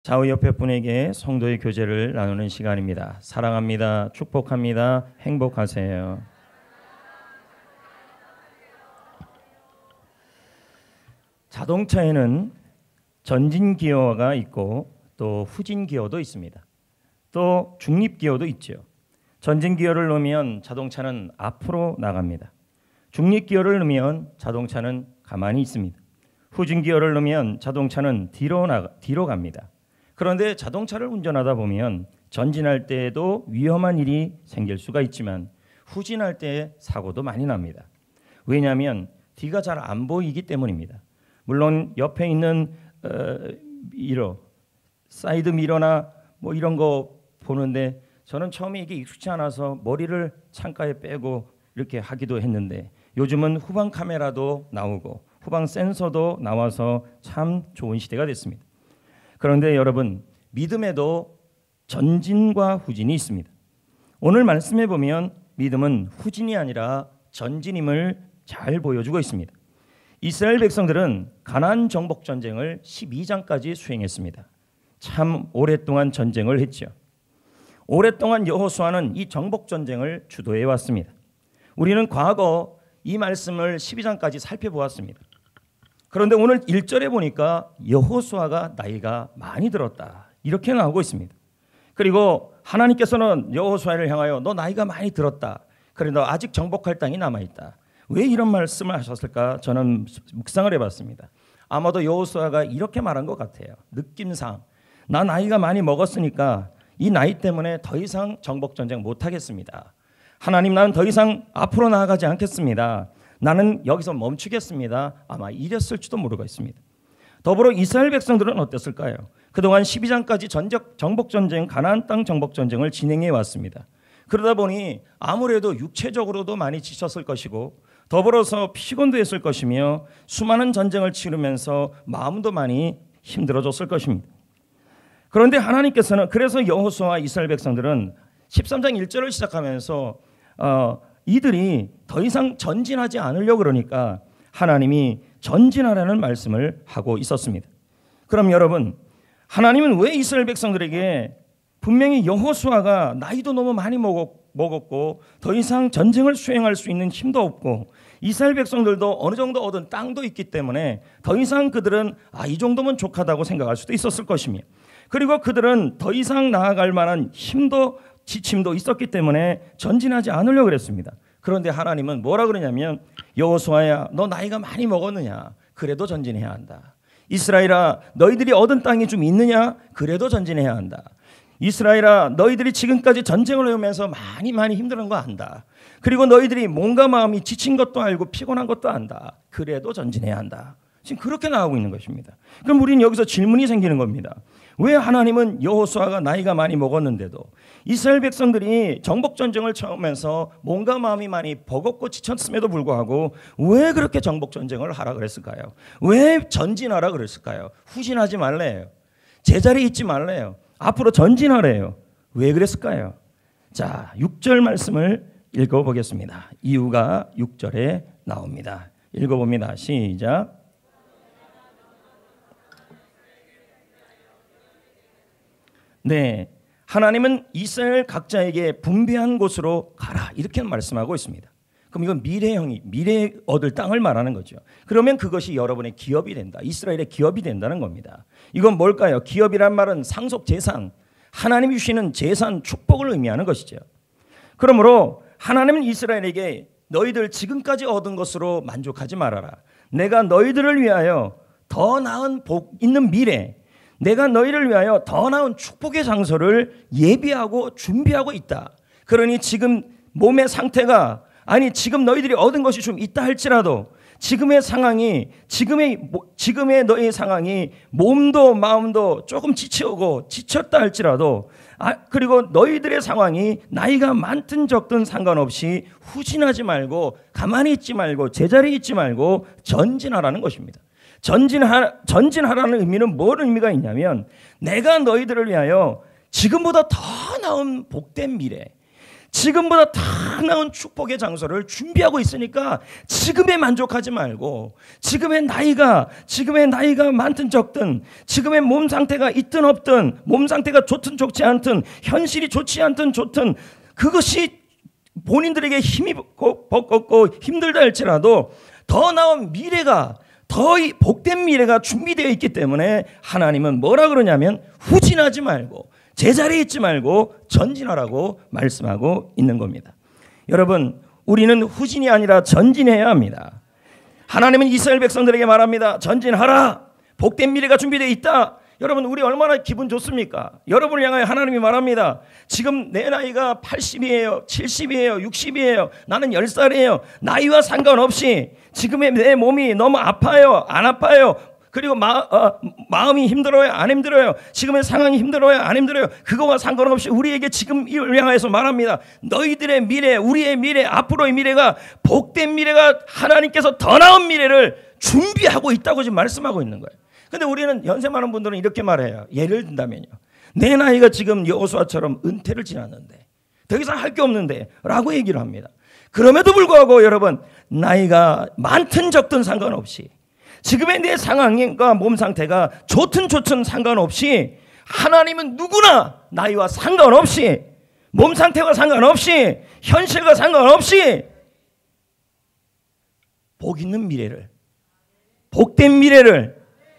좌우 옆에 분에게 성도의 교제를 나누는 시간입니다. 사랑합니다. 축복합니다. 행복하세요. 자동차에는 전진 기어가 있고 또 후진 기어도 있습니다. 또 중립 기어도 있죠. 전진 기어를 넣으면 자동차는 앞으로 나갑니다. 중립 기어를 넣으면 자동차는 가만히 있습니다. 후진 기어를 넣으면 자동차는 뒤로 갑니다. 그런데 자동차를 운전하다 보면 전진할 때에도 위험한 일이 생길 수가 있지만 후진할 때 사고도 많이 납니다. 왜냐하면 뒤가 잘 안 보이기 때문입니다. 물론 옆에 있는 사이드 미러나 뭐 이런 거 보는데 저는 처음에 이게 익숙치 않아서 머리를 창가에 빼고 이렇게 하기도 했는데 요즘은 후방 카메라도 나오고 후방 센서도 나와서 참 좋은 시대가 됐습니다. 그런데 여러분, 믿음에도 전진과 후진이 있습니다. 오늘 말씀해 보면 믿음은 후진이 아니라 전진임을 잘 보여주고 있습니다. 이스라엘 백성들은 가나안 정복 전쟁을 12장까지 수행했습니다. 참 오랫동안 전쟁을 했죠. 오랫동안 여호수아는 이 정복 전쟁을 주도해 왔습니다. 우리는 과거 이 말씀을 12장까지 살펴보았습니다. 그런데 오늘 1절에 보니까 여호수아가 나이가 많이 들었다 이렇게 나오고 있습니다. 그리고 하나님께서는 여호수아를 향하여 너 나이가 많이 들었다. 그래 너 아직 정복할 땅이 남아있다. 왜 이런 말씀을 하셨을까? 저는 묵상을 해봤습니다. 아마도 여호수아가 이렇게 말한 것 같아요. 느낌상 나 나이가 많이 먹었으니까 이 나이 때문에 더 이상 정복전쟁 못하겠습니다. 하나님, 나는 더 이상 앞으로 나아가지 않겠습니다. 나는 여기서 멈추겠습니다. 아마 이랬을지도 모르겠습니다. 더불어 이스라엘 백성들은 어땠을까요? 그동안 12장까지 정복전쟁, 가나안 땅 정복전쟁을 진행해 왔습니다. 그러다 보니 아무래도 육체적으로도 많이 지쳤을 것이고 더불어서 피곤도 했을 것이며 수많은 전쟁을 치르면서 마음도 많이 힘들어졌을 것입니다. 그런데 하나님께서는 그래서 여호수아와 이스라엘 백성들은 13장 1절을 시작하면서 이들이 더 이상 전진하지 않으려고 그러니까 하나님이 전진하라는 말씀을 하고 있었습니다. 그럼 여러분, 하나님은 왜 이스라엘 백성들에게 분명히 여호수아가 나이도 너무 많이 먹었고 더 이상 전쟁을 수행할 수 있는 힘도 없고 이스라엘 백성들도 어느 정도 얻은 땅도 있기 때문에 더 이상 그들은 이 정도면 족하다고 생각할 수도 있었을 것이며 그리고 그들은 더 이상 나아갈 만한 힘도 지침도 있었기 때문에 전진하지 않으려고 그랬습니다. 그런데 하나님은 뭐라 그러냐면 여호수아야 너 나이가 많이 먹었느냐? 그래도 전진해야 한다. 이스라엘아 너희들이 얻은 땅이 좀 있느냐? 그래도 전진해야 한다. 이스라엘아 너희들이 지금까지 전쟁을 해오면서 많이 힘든 거 안다. 그리고 너희들이 몸과 마음이 지친 것도 알고 피곤한 것도 안다. 그래도 전진해야 한다. 지금 그렇게 나오고 있는 것입니다. 그럼 우리는 여기서 질문이 생기는 겁니다. 왜 하나님은 여호수아가 나이가 많이 먹었는데도 이스라엘 백성들이 정복전쟁을 처음에서 몸과 마음이 많이 버겁고 지쳤음에도 불구하고 왜 그렇게 정복전쟁을 하라 그랬을까요? 왜 전진하라 그랬을까요? 후진하지 말래요. 제자리에 있지 말래요. 앞으로 전진하래요. 왜 그랬을까요? 자, 6절 말씀을 읽어보겠습니다. 이유가 6절에 나옵니다. 읽어봅니다. 시작. 네, 하나님은 이스라엘 각자에게 분배한 곳으로 가라 이렇게 말씀하고 있습니다. 그럼 이건 미래에 얻을 땅을 말하는 거죠. 그러면 그것이 여러분의 기업이 된다. 이스라엘의 기업이 된다는 겁니다. 이건 뭘까요? 기업이란 말은 상속 재산, 하나님이 주시는 재산, 축복을 의미하는 것이죠. 그러므로 하나님은 이스라엘에게 너희들 지금까지 얻은 것으로 만족하지 말아라. 내가 너희들을 위하여 더 나은 복 있는 미래, 내가 너희를 위하여 더 나은 축복의 장소를 예비하고 준비하고 있다. 그러니 지금 몸의 상태가 지금 너희들이 얻은 것이 좀 있다 할지라도 지금의 상황이 지금의 너희 상황이 몸도 마음도 조금 지쳤다 할지라도 그리고 너희들의 상황이 나이가 많든 적든 상관없이 후진하지 말고 가만히 있지 말고 제자리에 있지 말고 전진하라는 것입니다. 전진하라는 의미는 뭔 의미가 있냐면 내가 너희들을 위하여 지금보다 더 나은 복된 미래, 지금보다 더 나은 축복의 장소를 준비하고 있으니까 지금에 만족하지 말고 지금의 나이가 많든 적든 지금의 몸 상태가 있든 없든 몸 상태가 좋든 좋지 않든 현실이 좋지 않든 좋든 그것이 본인들에게 힘이 벅겁고 힘들다 할지라도 더 나은 미래가 더 복된 미래가 준비되어 있기 때문에 하나님은 뭐라 그러냐면 후진하지 말고 제자리에 있지 말고 전진하라고 말씀하고 있는 겁니다. 여러분, 우리는 후진이 아니라 전진해야 합니다. 하나님은 이스라엘 백성들에게 말합니다. 전진하라. 복된 미래가 준비되어 있다. 여러분, 우리 얼마나 기분 좋습니까? 여러분을 향하여 하나님이 말합니다. 지금 내 나이가 80이에요, 70이에요, 60이에요. 나는 10살이에요. 나이와 상관없이 지금의 내 몸이 너무 아파요, 안 아파요. 그리고 마음이 힘들어요, 안 힘들어요. 지금의 상황이 힘들어요, 안 힘들어요. 그거와 상관없이 우리에게 지금 이를 향해서 말합니다. 너희들의 미래, 우리의 미래, 앞으로의 미래가 복된 미래가 하나님께서 더 나은 미래를 준비하고 있다고 지금 말씀하고 있는 거예요. 근데 우리는 연세 많은 분들은 이렇게 말해요. 예를 든다면요. 내 나이가 지금 여호수아처럼 은퇴를 지났는데 더 이상 할 게 없는데 라고 얘기를 합니다. 그럼에도 불구하고 여러분, 나이가 많든 적든 상관없이 지금의 내 상황과 몸 상태가 좋든 상관없이 하나님은 누구나 나이와 상관없이 몸 상태와 상관없이 현실과 상관없이 복 있는 미래를, 복된 미래를,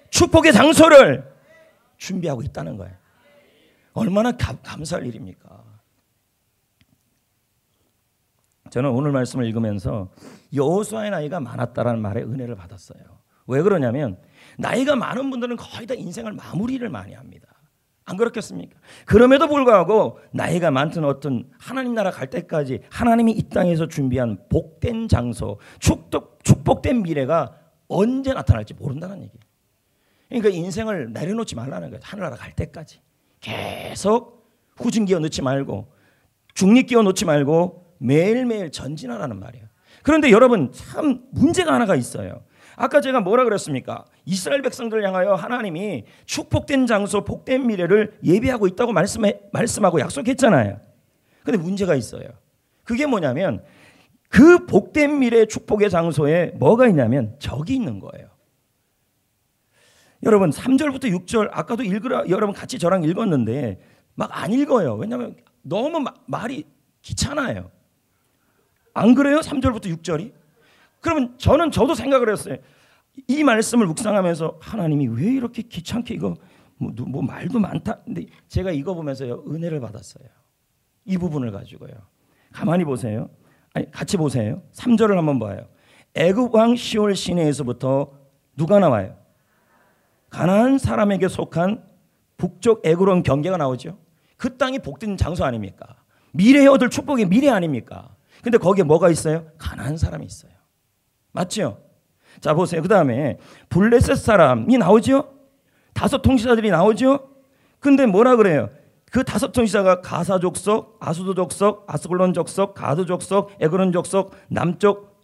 축복의 장소를 준비하고 있다는 거예요. 얼마나 감사할 일입니까? 저는 오늘 말씀을 읽으면서 여호수아의 나이가 많았다라는 말에 은혜를 받았어요. 왜 그러냐면 나이가 많은 분들은 거의 다 인생을 마무리를 많이 합니다. 안 그렇겠습니까? 그럼에도 불구하고 나이가 많든 어떤 하나님 나라 갈 때까지 하나님이 이 땅에서 준비한 복된 장소, 축복된 미래가 언제 나타날지 모른다는 얘기예요. 그러니까 인생을 내려놓지 말라는 거예요. 하늘나라 갈 때까지 계속 후진기어 넣지 말고 중립기어 놓지 말고 매일매일 전진하라는 말이에요. 그런데 여러분, 참 문제가 하나가 있어요. 아까 제가 뭐라 그랬습니까? 이스라엘 백성들을 향하여 하나님이 축복된 장소, 복된 미래를 예비하고 있다고 말씀하고 약속했잖아요. 그런데 문제가 있어요. 그게 뭐냐면 그 복된 미래 축복의 장소에 뭐가 있냐면 적이 있는 거예요. 여러분, 3절부터 6절 아까도 읽으라 여러분 같이 저랑 읽었는데 막 안 읽어요. 왜냐하면 너무 말이 귀찮아요. 안 그래요? 3절부터 6절이? 그러면 저도 생각을 했어요. 이 말씀을 묵상하면서 하나님이 왜 이렇게 귀찮게 이거 뭐 말도 많다. 근데 제가 이거 보면서요, 은혜를 받았어요. 이 부분을 가지고요. 가만히 보세요. 아니, 같이 보세요. 3절을 한번 봐요. 애굽 왕 시올 시내에서부터 누가 나와요? 가나안 사람에게 속한 북쪽 에그론 경계가 나오죠. 그 땅이 복된 장소 아닙니까? 미래에 얻을 축복의 미래 아닙니까? 근데 거기에 뭐가 있어요? 가나안 사람이 있어요. 맞죠? 자, 보세요. 그 다음에 블레셋 사람이 나오죠? 5 통치자들이 나오죠? 근데 뭐라 그래요? 그 5 통치자가 가사 족속, 아수도 족속, 아스글론 족속, 가드 족속, 에그론 족속, 남쪽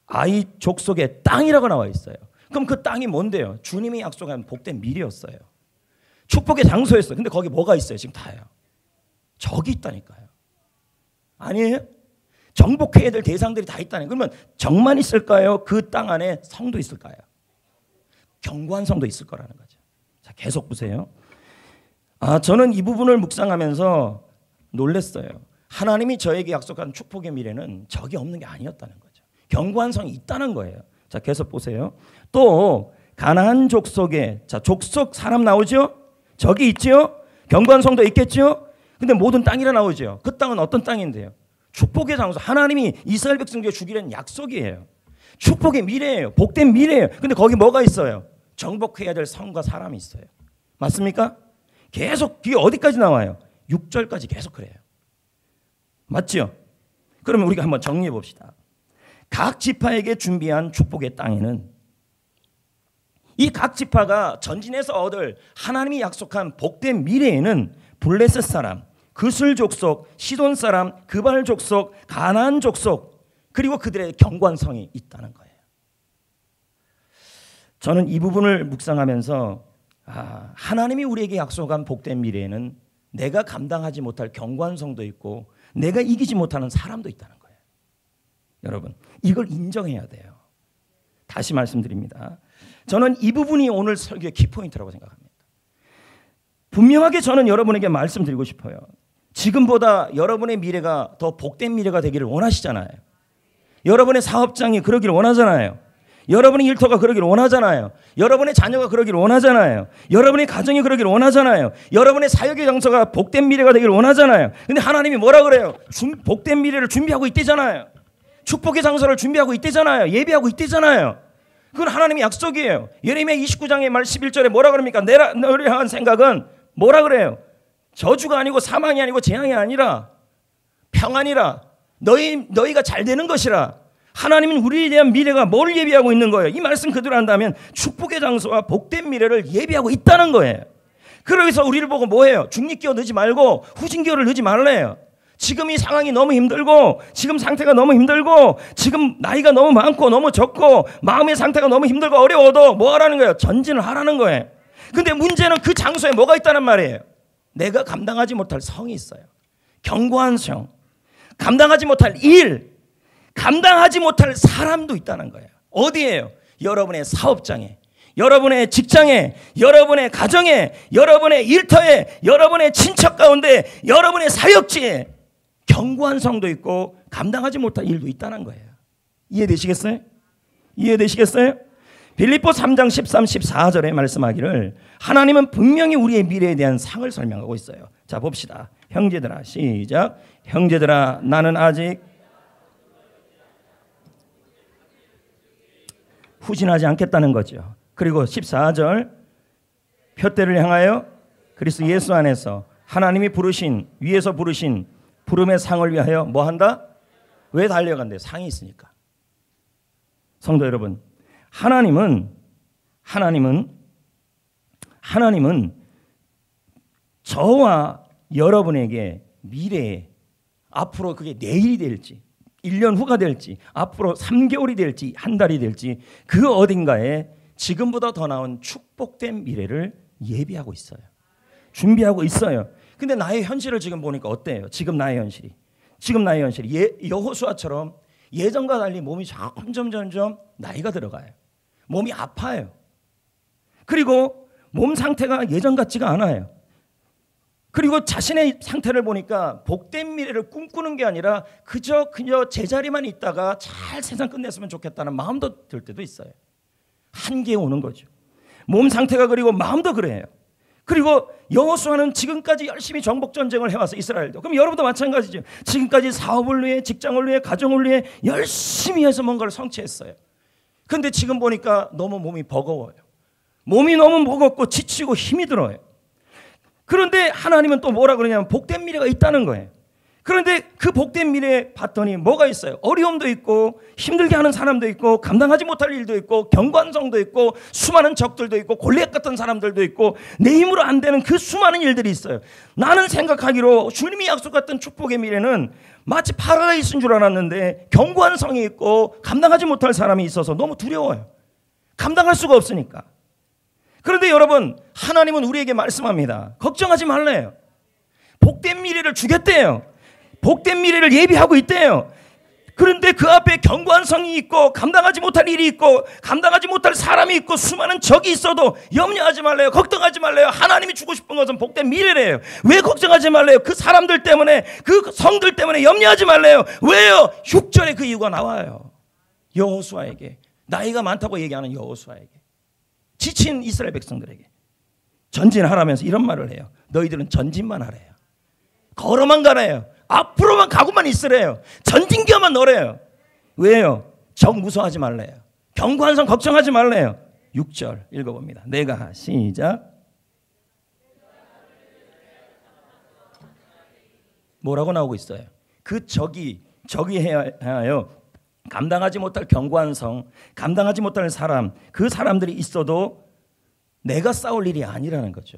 아이 족속의 땅이라고 나와 있어요. 그럼 그 땅이 뭔데요? 주님이 약속한 복된 미래였어요. 축복의 장소였어요. 근데 거기 뭐가 있어요? 지금 다요. 적이 있다니까요. 아니에요? 정복해야 될 대상들이 다 있다는. 그러면 적만 있을까요? 그 땅 안에 성도 있을까요? 견고한 성도 있을 거라는 거죠. 자, 계속 보세요. 저는 이 부분을 묵상하면서 놀랐어요. 하나님이 저에게 약속한 축복의 미래는 적이 없는 게 아니었다는 거죠. 견고한 성이 있다는 거예요. 자, 계속 보세요. 또 가나안 족속에, 자, 족속 사람 나오죠? 적이 있죠? 견고한 성도 있겠죠? 근데 모든 땅이라 나오죠. 그 땅은 어떤 땅인데요? 축복의 장소. 하나님이 이스라엘 백성에게 주기로 약속이에요. 축복의 미래예요. 복된 미래예요. 근데 거기 뭐가 있어요? 정복해야 될 성과 사람이 있어요. 맞습니까? 계속 뒤에 어디까지 나와요? 6절까지 계속 그래요. 맞죠? 그러면 우리가 한번 정리해 봅시다. 각 지파에게 준비한 축복의 땅에는 이 각 지파가 전진해서 얻을 하나님이 약속한 복된 미래에는 블레셋 사람, 그술 족속, 시돈 사람, 그발 족속, 가나안 족속, 그리고 그들의 견고한 성이 있다는 거예요. 저는 이 부분을 묵상하면서 하나님이 우리에게 약속한 복된 미래에는 내가 감당하지 못할 견고한 성도 있고 내가 이기지 못하는 사람도 있다는 거예요. 여러분, 이걸 인정해야 돼요. 다시 말씀드립니다. 저는 이 부분이 오늘 설교의 키포인트라고 생각합니다. 분명하게 저는 여러분에게 말씀드리고 싶어요. 지금보다 여러분의 미래가 더 복된 미래가 되기를 원하시잖아요. 여러분의 사업장이 그러기를 원하잖아요. 여러분의 일터가 그러기를 원하잖아요. 여러분의 자녀가 그러기를 원하잖아요. 여러분의 가정이 그러기를 원하잖아요. 여러분의 사역의 장소가 복된 미래가 되기를 원하잖아요. 근데 하나님이 뭐라 그래요? 복된 미래를 준비하고 있대잖아요. 축복의 장소를 준비하고 있대잖아요. 예비하고 있대잖아요. 그건 하나님의 약속이에요. 예레미야 29장의 말 11절에 뭐라 그럽니까? 너를 향한 생각은 뭐라 그래요? 저주가 아니고 사망이 아니고 재앙이 아니라 평안이라. 너희가 잘 되는 것이라. 하나님은 우리에 대한 미래가 뭘 예비하고 있는 거예요? 이 말씀 그대로 한다면 축복의 장소와 복된 미래를 예비하고 있다는 거예요. 그래서 우리를 보고 뭐예요? 중립기호 넣지 말고 후진기호를 넣지 말래요. 지금 이 상황이 너무 힘들고 지금 상태가 너무 힘들고 지금 나이가 너무 많고 너무 적고 마음의 상태가 너무 힘들고 어려워도 뭐 하라는 거예요? 전진을 하라는 거예요. 근데 문제는 그 장소에 뭐가 있다는 말이에요? 내가 감당하지 못할 성이 있어요. 견고한 성, 감당하지 못할 일, 감당하지 못할 사람도 있다는 거예요. 어디예요? 여러분의 사업장에, 여러분의 직장에, 여러분의 가정에, 여러분의 일터에, 여러분의 친척 가운데, 여러분의 사역지에 견고한 성도 있고 감당하지 못할 일도 있다는 거예요. 이해되시겠어요? 이해되시겠어요? 빌립보 3장 13, 14절에 말씀하기를 하나님은 분명히 우리의 미래에 대한 상을 설명하고 있어요. 자, 봅시다. 형제들아, 시작. 형제들아, 나는 아직 후진하지 않겠다는 거죠. 그리고 14절, 표대를 향하여 그리스도 예수 안에서 하나님이 부르신, 위에서 부르신 부름의 상을 위하여 뭐 한다? 왜 달려간대? 상이 있으니까. 성도 여러분, 하나님은 저와 여러분에게 미래에 앞으로 그게 내일이 될지 1년 후가 될지 앞으로 3개월이 될지 한 달이 될지 그 어딘가에 지금보다 더 나은 축복된 미래를 예비하고 있어요. 준비하고 있어요. 근데 나의 현실을 지금 보니까 어때요? 지금 나의 현실이 여호수아처럼 예전과 달리 몸이 점점 나이가 들어가요. 몸이 아파요. 그리고 몸 상태가 예전 같지가 않아요. 그리고 자신의 상태를 보니까 복된 미래를 꿈꾸는 게 아니라 그저 제자리만 있다가 잘 세상 끝냈으면 좋겠다는 마음도 들 때도 있어요. 한계에 오는 거죠. 몸 상태가 그리고 마음도 그래요. 그리고 여호수아는 지금까지 열심히 정복 전쟁을 해와서 이스라엘도. 그럼 여러분도 마찬가지죠. 지금까지 사업을 위해, 직장을 위해, 가정을 위해 열심히 해서 뭔가를 성취했어요. 그런데 지금 보니까 너무 몸이 버거워요. 몸이 너무 버겁고 지치고 힘이 들어요. 그런데 하나님은 또 뭐라 그러냐면 복된 미래가 있다는 거예요. 그런데 그 복된 미래에 봤더니 뭐가 있어요? 어려움도 있고 힘들게 하는 사람도 있고 감당하지 못할 일도 있고 경관성도 있고 수많은 적들도 있고 골리앗 같은 사람들도 있고 내 힘으로 안 되는 그 수많은 일들이 있어요. 나는 생각하기로 주님이 약속했던 축복의 미래는 마치 파라다이스인 줄 알았는데 견고한 성이 있고 감당하지 못할 사람이 있어서 너무 두려워요. 감당할 수가 없으니까. 그런데 여러분, 하나님은 우리에게 말씀합니다. 걱정하지 말래요. 복된 미래를 주겠대요. 복된 미래를 예비하고 있대요. 그런데 그 앞에 견고한 성이 있고 감당하지 못할 일이 있고 감당하지 못할 사람이 있고 수많은 적이 있어도 염려하지 말래요. 걱정하지 말래요. 하나님이 주고 싶은 것은 복된 미래래요. 왜 걱정하지 말래요? 그 사람들 때문에, 그 성들 때문에 염려하지 말래요. 왜요? 6절에 그 이유가 나와요. 여호수아에게, 나이가 많다고 얘기하는 여호수아에게, 지친 이스라엘 백성들에게 전진하라면서 이런 말을 해요. 너희들은 전진만 하래요. 걸어만 가래요. 앞으로만 가고만 있으래요. 전진기어만 넣으래요. 왜요? 적 무서워하지 말래요. 견고한 성 걱정하지 말래요. 6절 읽어봅니다. 내가 시작. 뭐라고 나오고 있어요? 그 적이 해야 하여 감당하지 못할 견고한 성, 감당하지 못할 사람, 그 사람들이 있어도 내가 싸울 일이 아니라는 거죠.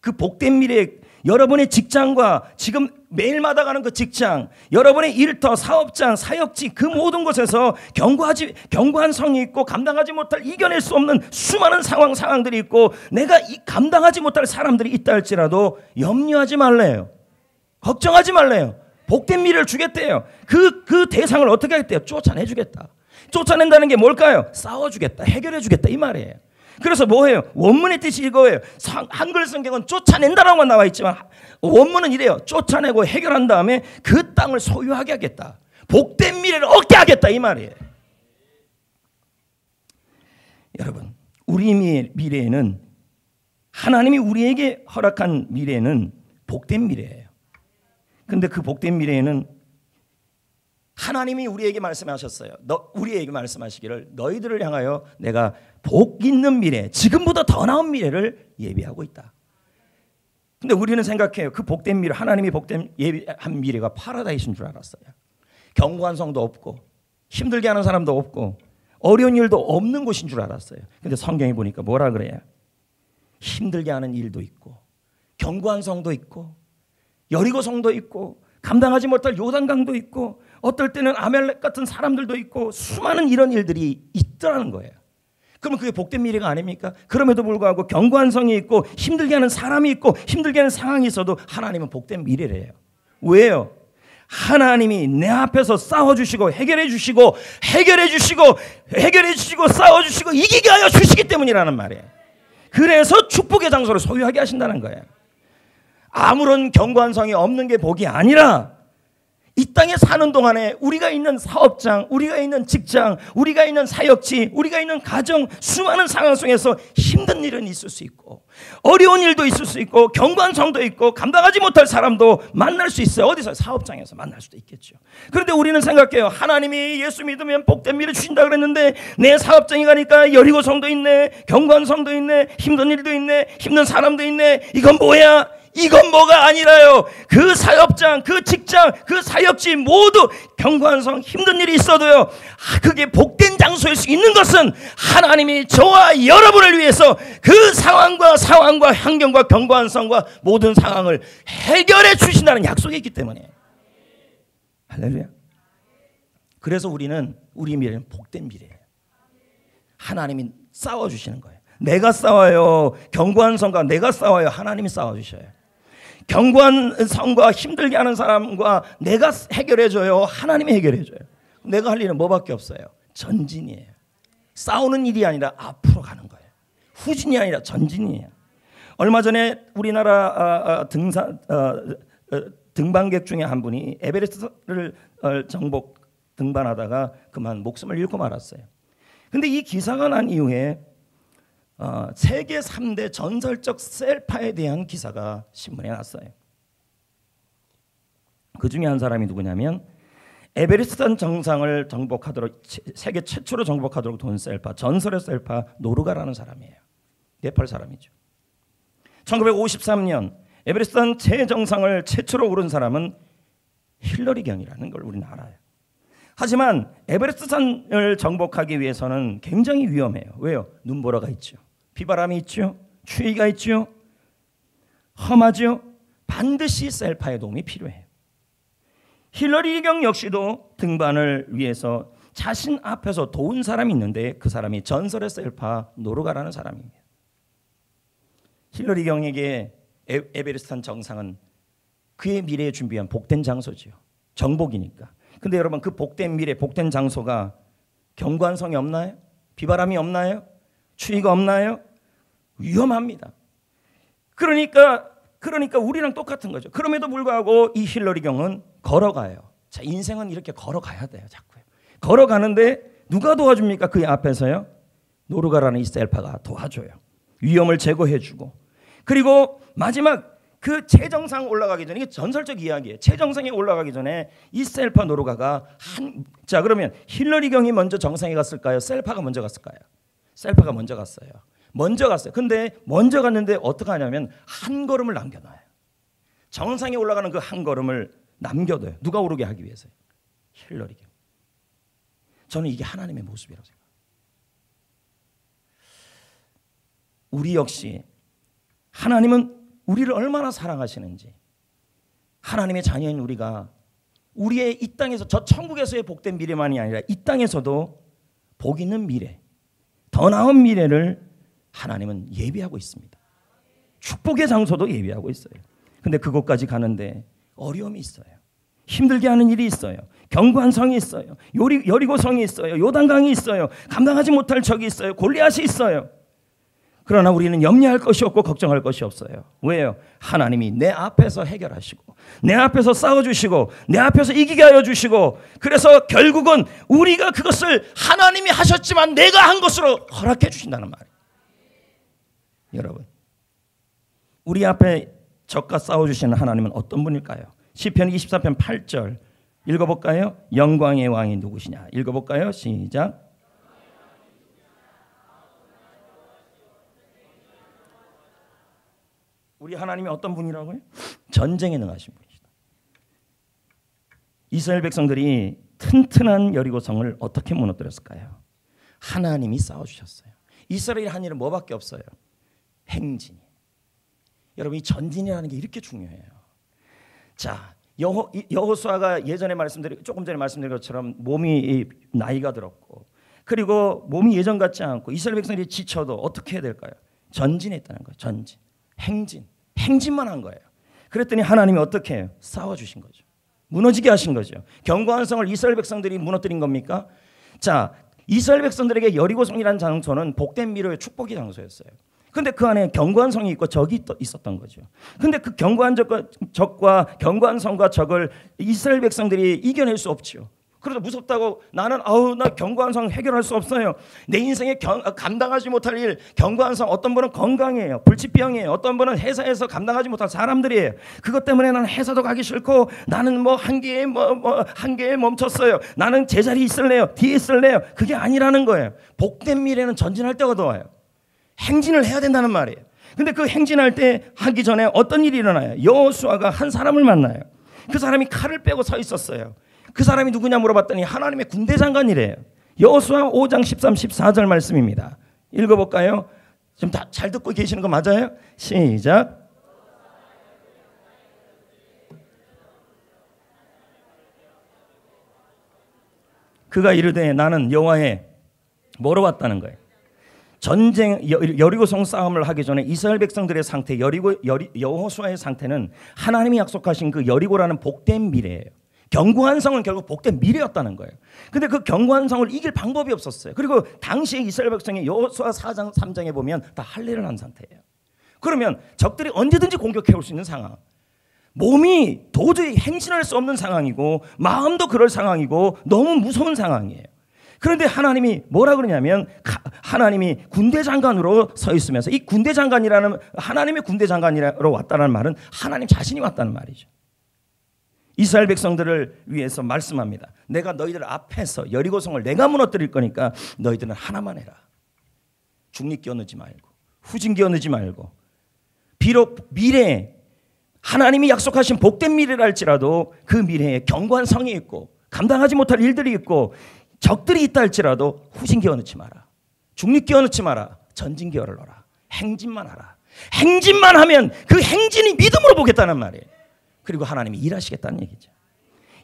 그 복된 미래, 여러분의 직장과 지금 매일마다 가는 그 직장, 여러분의 일터, 사업장, 사역지 그 모든 곳에서 견고한 성이 있고 감당하지 못할, 이겨낼 수 없는 수많은 상황들이 있고 내가 감당하지 못할 사람들이 있다 할지라도 염려하지 말래요. 걱정하지 말래요. 복된 미래를 주겠대요. 그 대상을 어떻게 하겠대요? 쫓아내주겠다. 쫓아낸다는 게 뭘까요? 싸워주겠다, 해결해주겠다 이 말이에요. 그래서 뭐예요? 원문의 뜻이 이거예요. 한글 성경은 쫓아낸다라고만 나와 있지만 원문은 이래요. 쫓아내고 해결한 다음에 그 땅을 소유하게 하겠다. 복된 미래를 얻게 하겠다 이 말이에요. 여러분, 우리 미래에는 하나님이 우리에게 허락한 미래는 복된 미래예요. 근데 그 복된 미래에는 하나님이 우리에게 말씀하셨어요. 우리에게 말씀하시기를 너희들을 향하여 내가 복 있는 미래, 지금보다 더 나은 미래를 예비하고 있다. 근데 우리는 생각해요. 그 복된 미래, 하나님이 복된 예비한 미래가 파라다이스인 줄 알았어요. 견고한 성도 없고 힘들게 하는 사람도 없고 어려운 일도 없는 곳인 줄 알았어요. 근데 성경에 보니까 뭐라 그래요? 힘들게 하는 일도 있고 견고한 성도 있고 여리고 성도 있고 감당하지 못할 요단강도 있고 어떨 때는 아멜렉 같은 사람들도 있고 수많은 이런 일들이 있더라는 거예요. 그러면 그게 복된 미래가 아닙니까? 그럼에도 불구하고 견고한 성이 있고 힘들게 하는 사람이 있고 힘들게 하는 상황이 있어도 하나님은 복된 미래래요. 왜요? 하나님이 내 앞에서 싸워주시고 해결해주시고 싸워주시고 이기게 하여 주시기 때문이라는 말이에요. 그래서 축복의 장소를 소유하게 하신다는 거예요. 아무런 견고한 성이 없는 게 복이 아니라 이 땅에 사는 동안에 우리가 있는 사업장, 우리가 있는 직장, 우리가 있는 사역지, 우리가 있는 가정, 수많은 상황 속에서 힘든 일은 있을 수 있고 어려운 일도 있을 수 있고 견고한 성도 있고 감당하지 못할 사람도 만날 수 있어요. 어디서? 사업장에서 만날 수도 있겠죠. 그런데 우리는 생각해요. 하나님이 예수 믿으면 복된 미래 주신다 그랬는데 내 사업장에 가니까 여리고 성도 있네, 견고한 성도 있네, 힘든 일도 있네, 힘든 사람도 있네. 이건 뭐야? 이건 뭐가 아니라요. 그 사업장, 그 직장, 그 사역지 모두 견고한 성, 힘든 일이 있어도요, 그게 복된 장소일 수 있는 것은 하나님이 저와 여러분을 위해서 그 상황과 환경과 견고한 성과 모든 상황을 해결해 주신다는 약속이 있기 때문에. 할렐루야. 그래서 우리는 우리 미래는 복된 미래예요. 하나님이 싸워주시는 거예요. 내가 싸워요. 견고한 성과 내가 싸워요. 하나님이 싸워주셔요. 견고한 성과 힘들게 하는 사람과 내가 해결해줘요. 하나님이 해결해줘요. 내가 할 일은 뭐밖에 없어요? 전진이에요. 싸우는 일이 아니라 앞으로 가는 거예요. 후진이 아니라 전진이에요. 얼마 전에 우리나라 등반객 중에 한 분이 에베레스트를 정복 등반하다가 그만 목숨을 잃고 말았어요. 근데 이 기사가 난 이후에 세계 3대 전설적 셀파에 대한 기사가 신문에 났어요. 그 중에 한 사람이 누구냐면 에베레스트 정상을 정복하도록 세계 최초로 정복하도록 돈 셀파, 전설의 셀파 노르가라는 사람이에요. 네팔 사람이죠. 1953년 에베레스트 최정상을 최초로 오른 사람은 힐러리 경이라는 걸 우리는 알아요. 하지만 에베레스트 산을 정복하기 위해서는 굉장히 위험해요. 왜요? 눈보라가 있죠. 비바람이 있죠. 추위가 있죠. 험하죠. 반드시 셀파의 도움이 필요해요. 힐러리 경 역시도 등반을 위해서 자신 앞에서 도운 사람이 있는데 그 사람이 전설의 셀파 노르가라는 사람입니다. 힐러리 경에게 에베레스트 산 정상은 그의 미래에 준비한 복된 장소죠. 정복이니까. 근데 여러분 그 복된 미래, 복된 장소가 견고한 성이 없나요? 비바람이 없나요? 추위가 없나요? 위험합니다. 그러니까 우리랑 똑같은 거죠. 그럼에도 불구하고 이 힐러리 경은 걸어가요. 자, 인생은 이렇게 걸어가야 돼요. 자꾸요. 걸어가는데 누가 도와줍니까? 그 앞에서요. 노르가라는 이 셀파가 도와줘요. 위험을 제거해주고. 그리고 마지막 그 최정상 올라가기 전에, 이게 전설적 이야기예요. 최정상에 올라가기 전에 이 셀파 노르가가 자, 그러면 힐러리 경이 먼저 정상에 갔을까요? 셀파가 먼저 갔을까요? 셀파가 먼저 갔어요. 근데 먼저 갔는데 어떻게 하냐면 한 걸음을 남겨놔요. 정상에 올라가는 그 한 걸음을 남겨둬요. 누가 오르게 하기 위해서요? 힐러리 경. 저는 이게 하나님의 모습이라고 생각해요. 우리 역시 하나님은 우리를 얼마나 사랑하시는지, 하나님의 자녀인 우리가 우리의 이 땅에서, 저 천국에서의 복된 미래만이 아니라 이 땅에서도 복 있는 미래, 더 나은 미래를 하나님은 예비하고 있습니다. 축복의 장소도 예비하고 있어요. 근데 그곳까지 가는데 어려움이 있어요. 힘들게 하는 일이 있어요. 견고한 성이 있어요. 여리고 성이 있어요. 요단강이 있어요. 감당하지 못할 적이 있어요. 골리앗이 있어요. 그러나 우리는 염려할 것이 없고 걱정할 것이 없어요. 왜요? 하나님이 내 앞에서 해결하시고 내 앞에서 싸워주시고 내 앞에서 이기게 하여 주시고, 그래서 결국은 우리가 그것을 하나님이 하셨지만 내가 한 것으로 허락해 주신다는 말이에요. 여러분, 우리 앞에 적과 싸워주시는 하나님은 어떤 분일까요? 시편 24편 8절 읽어볼까요? 영광의 왕이 누구시냐? 읽어볼까요? 시작. 우리 하나님이 어떤 분이라고요? 전쟁에 능하신 분이시다. 이스라엘 백성들이 튼튼한 여리고성을 어떻게 무너뜨렸을까요? 하나님이 싸워주셨어요. 이스라엘이 한 일은 뭐밖에 없어요? 행진. 여러분, 이 전진이라는 게 이렇게 중요해요. 자, 여호수아가 조금 전에 말씀드린 것처럼 몸이 나이가 들었고, 그리고 몸이 예전 같지 않고 이스라엘 백성들이 지쳐도 어떻게 해야 될까요? 전진했다는 거예요. 전진. 행진만 한 거예요. 그랬더니 하나님이 어떻게 해요? 싸워주신 거죠. 무너지게 하신 거죠. 견고한 성을 이스라엘 백성들이 무너뜨린 겁니까? 자, 이스라엘 백성들에게 여리고성이라는 장소는 복된 미로의 축복의 장소였어요. 근데 그 안에 견고한 성이 있고 적이 있었던 거죠. 근데 그 견고한 적과 견고한 성과 적을 이스라엘 백성들이 이겨낼 수 없죠. 그래서 무섭다고 나는 나 견고한 성 해결할 수 없어요. 내 인생에 감당하지 못할 일, 견고한 성, 어떤 분은 건강이에요. 불치병이에요. 어떤 분은 회사에서 감당하지 못할 사람들이에요. 그것 때문에 나는 회사도 가기 싫고 나는 한계에 멈췄어요. 나는 제자리 있을래요. 뒤에 있을래요. 그게 아니라는 거예요. 복된 미래는 전진할 때가 더 와요. 행진을 해야 된다는 말이에요. 근데 그 행진할 때 하기 전에 어떤 일이 일어나요? 여호수아가 한 사람을 만나요. 그 사람이 칼을 빼고 서 있었어요. 그 사람이 누구냐 물어봤더니 하나님의 군대 장관이래요. 여호수아 5장 13, 14절 말씀입니다. 읽어볼까요? 지금 다 잘 듣고 계시는 거 맞아요? 시작. 그가 이르되 나는 여호와의 뭐로 왔다는 거예요? 여리고성 싸움을 하기 전에 이스라엘 백성들의 상태, 여호수아의 상태는 하나님이 약속하신 그 여리고라는 복된 미래예요. 견고한 성은 결국 복된 미래였다는 거예요. 근데 그 견고한 성을 이길 방법이 없었어요. 그리고 당시에 이스라엘 백성이 여호수아 4장 3장에 보면 다 할례를 한 상태예요. 그러면 적들이 언제든지 공격해 올 수 있는 상황, 몸이 도저히 행진할 수 없는 상황이고 마음도 그럴 상황이고 너무 무서운 상황이에요. 그런데 하나님이 뭐라 그러냐면 하나님이 군대 장관으로 서 있으면서, 이 군대 장관이라는, 하나님의 군대 장관이라고 왔다는 말은 하나님 자신이 왔다는 말이죠. 이스라엘 백성들을 위해서 말씀합니다. 내가 너희들 앞에서 여리고성을 내가 무너뜨릴 거니까 너희들은 하나만 해라. 중립 끼어넣지 말고 후진 끼어넣지 말고, 비록 미래에 하나님이 약속하신 복된 미래라 할지라도 그 미래에 견고한 성이 있고 감당하지 못할 일들이 있고 적들이 있다 할지라도 후진 끼어넣지 마라. 중립 끼어넣지 마라. 전진 끼어를 넣어라. 행진만 하라. 행진만 하면 그 행진이 믿음으로 보겠다는 말이에요. 그리고 하나님이 일하시겠다는 얘기죠.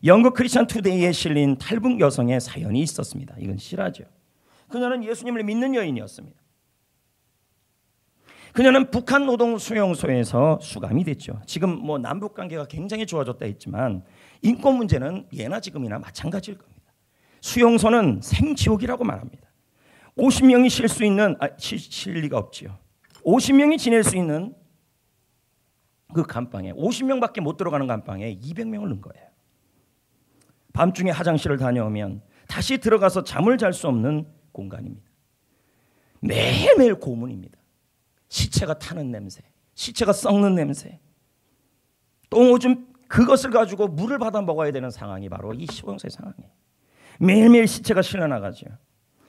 영국 크리스천 투데이에 실린 탈북 여성의 사연이 있었습니다. 이건 실화죠. 그녀는 예수님을 믿는 여인이었습니다. 그녀는 북한 노동 수용소에서 수감이 됐죠. 지금 남북 관계가 굉장히 좋아졌다 했지만 인권 문제는 예나 지금이나 마찬가지일 겁니다. 수용소는 생지옥이라고 말합니다. 50명이 쉴 리가 없지요. 50명이 지낼 수 있는 그 감방에 50명밖에 못 들어가는 감방에 200명을 넣은 거예요. 밤중에 화장실을 다녀오면 다시 들어가서 잠을 잘 수 없는 공간입니다. 매일매일 고문입니다. 시체가 타는 냄새, 시체가 썩는 냄새, 또 오줌 그것을 가지고 물을 받아 먹어야 되는 상황이 바로 이 수용소의 상황이에요. 매일매일 시체가 실려나가죠.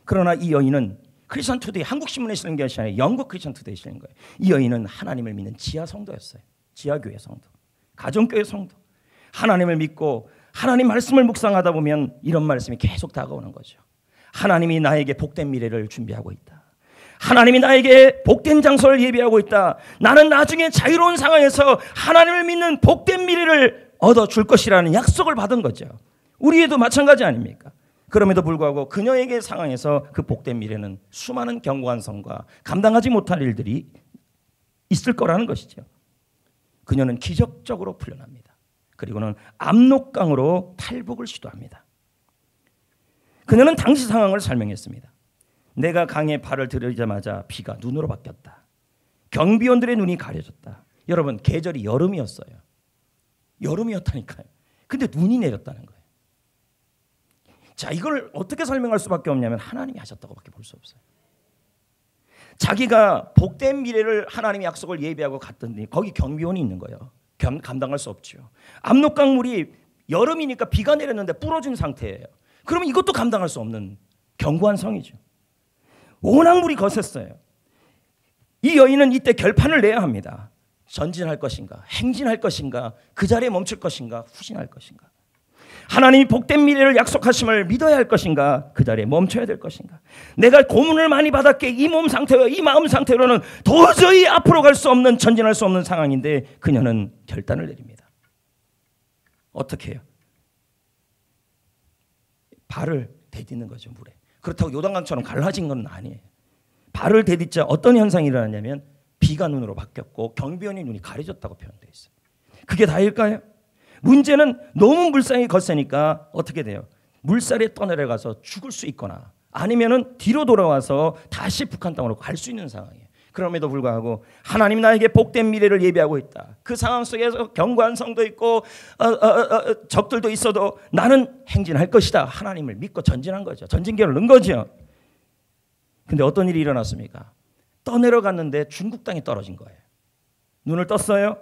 그러나 이 여인은 크리스천 투데이, 한국 신문에 실린 것이 아니라 영국 크리스천 투데이에 실린 거예요. 이 여인은 하나님을 믿는 지하 성도였어요. 지하교회 성도, 가정교회 성도. 하나님을 믿고 하나님 말씀을 묵상하다 보면 이런 말씀이 계속 다가오는 거죠. 하나님이 나에게 복된 미래를 준비하고 있다. 하나님이 나에게 복된 장소를 예비하고 있다. 나는 나중에 자유로운 상황에서 하나님을 믿는 복된 미래를 얻어줄 것이라는 약속을 받은 거죠. 우리에도 마찬가지 아닙니까? 그럼에도 불구하고 그녀에게 상황에서 그 복된 미래는 수많은 견고한 성과 감당하지 못할 일들이 있을 거라는 것이죠. 그녀는 기적적으로 풀려납니다. 그리고는 압록강으로 탈북을 시도합니다. 그녀는 당시 상황을 설명했습니다. 내가 강에 발을 들이자마자 비가 눈으로 바뀌었다. 경비원들의 눈이 가려졌다. 여러분, 계절이 여름이었어요. 여름이었다니까요. 근데 눈이 내렸다는 거예요. 자, 이걸 어떻게 설명할 수밖에 없냐면 하나님이 하셨다고밖에 볼 수 없어요. 자기가 복된 미래를 하나님의 약속을 예비하고 갔더니 거기 경비원이 있는 거예요. 감당할 수 없죠. 압록강물이 여름이니까 비가 내렸는데 부러진 상태예요. 그러면 이것도 감당할 수 없는 견고한 성이죠. 워낙 물이 거셌어요. 이 여인은 이때 결판을 내야 합니다. 전진할 것인가, 행진할 것인가, 그 자리에 멈출 것인가, 후진할 것인가. 하나님이 복된 미래를 약속하심을 믿어야 할 것인가, 그 자리에 멈춰야 될 것인가. 내가 고문을 많이 받았기에 이 몸 상태와 이 마음 상태로는 도저히 앞으로 갈 수 없는, 전진할 수 없는 상황인데 그녀는 결단을 내립니다. 어떻게 해요? 발을 대딛는 거죠, 물에. 그렇다고 요단강처럼 갈라진 건 아니에요. 발을 대딛자 어떤 현상이 일어났냐면 비가 눈으로 바뀌었고 경비원의 눈이 가려졌다고 표현되어 있어요. 그게 다일까요? 문제는 너무 물살이 거세니까 어떻게 돼요? 물살에 떠내려가서 죽을 수 있거나 아니면은 뒤로 돌아와서 다시 북한 땅으로 갈 수 있는 상황이에요. 그럼에도 불구하고 하나님 나에게 복된 미래를 예비하고 있다. 그 상황 속에서 견고한 성도 있고 적들도 있어도 나는 행진할 것이다. 하나님을 믿고 전진한 거죠. 전진기를 넣은 거죠. 근데 어떤 일이 일어났습니까? 떠내려갔는데 중국 땅에 떨어진 거예요. 눈을 떴어요.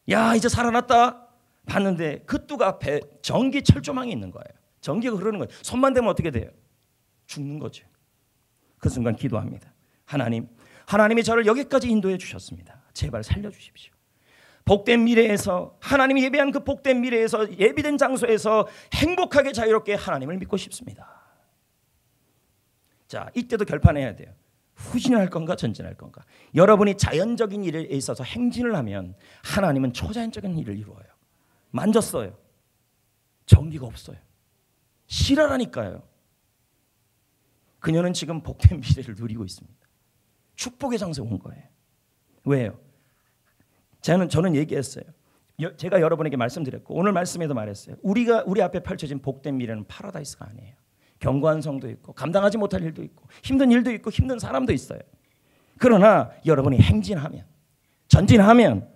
야, 이제 살아났다. 봤는데 그 뚝 앞에 전기 철조망이 있는 거예요. 전기가 흐르는 거예요. 손만 대면 어떻게 돼요? 죽는 거죠. 그 순간 기도합니다. 하나님이 저를 여기까지 인도해 주셨습니다. 제발 살려주십시오. 복된 미래에서, 하나님이 예비한 그 복된 미래에서, 예비된 장소에서 행복하게 자유롭게 하나님을 믿고 싶습니다. 자, 이때도 결판해야 돼요. 후진할 건가 전진할 건가. 여러분이 자연적인 일에 있어서 행진을 하면 하나님은 초자연적인 일을 이루어요. 만졌어요. 전기가 없어요. 실화라니까요. 그녀는 지금 복된 미래를 누리고 있습니다. 축복의 장소에 온 거예요. 왜요? 저는 얘기했어요. 제가 여러분에게 말씀드렸고 오늘 말씀에도 말했어요. 우리 앞에 펼쳐진 복된 미래는 파라다이스가 아니에요. 견고한 성도 있고 감당하지 못할 일도 있고 힘든 일도 있고 힘든 사람도 있어요. 그러나 여러분이 행진하면, 전진하면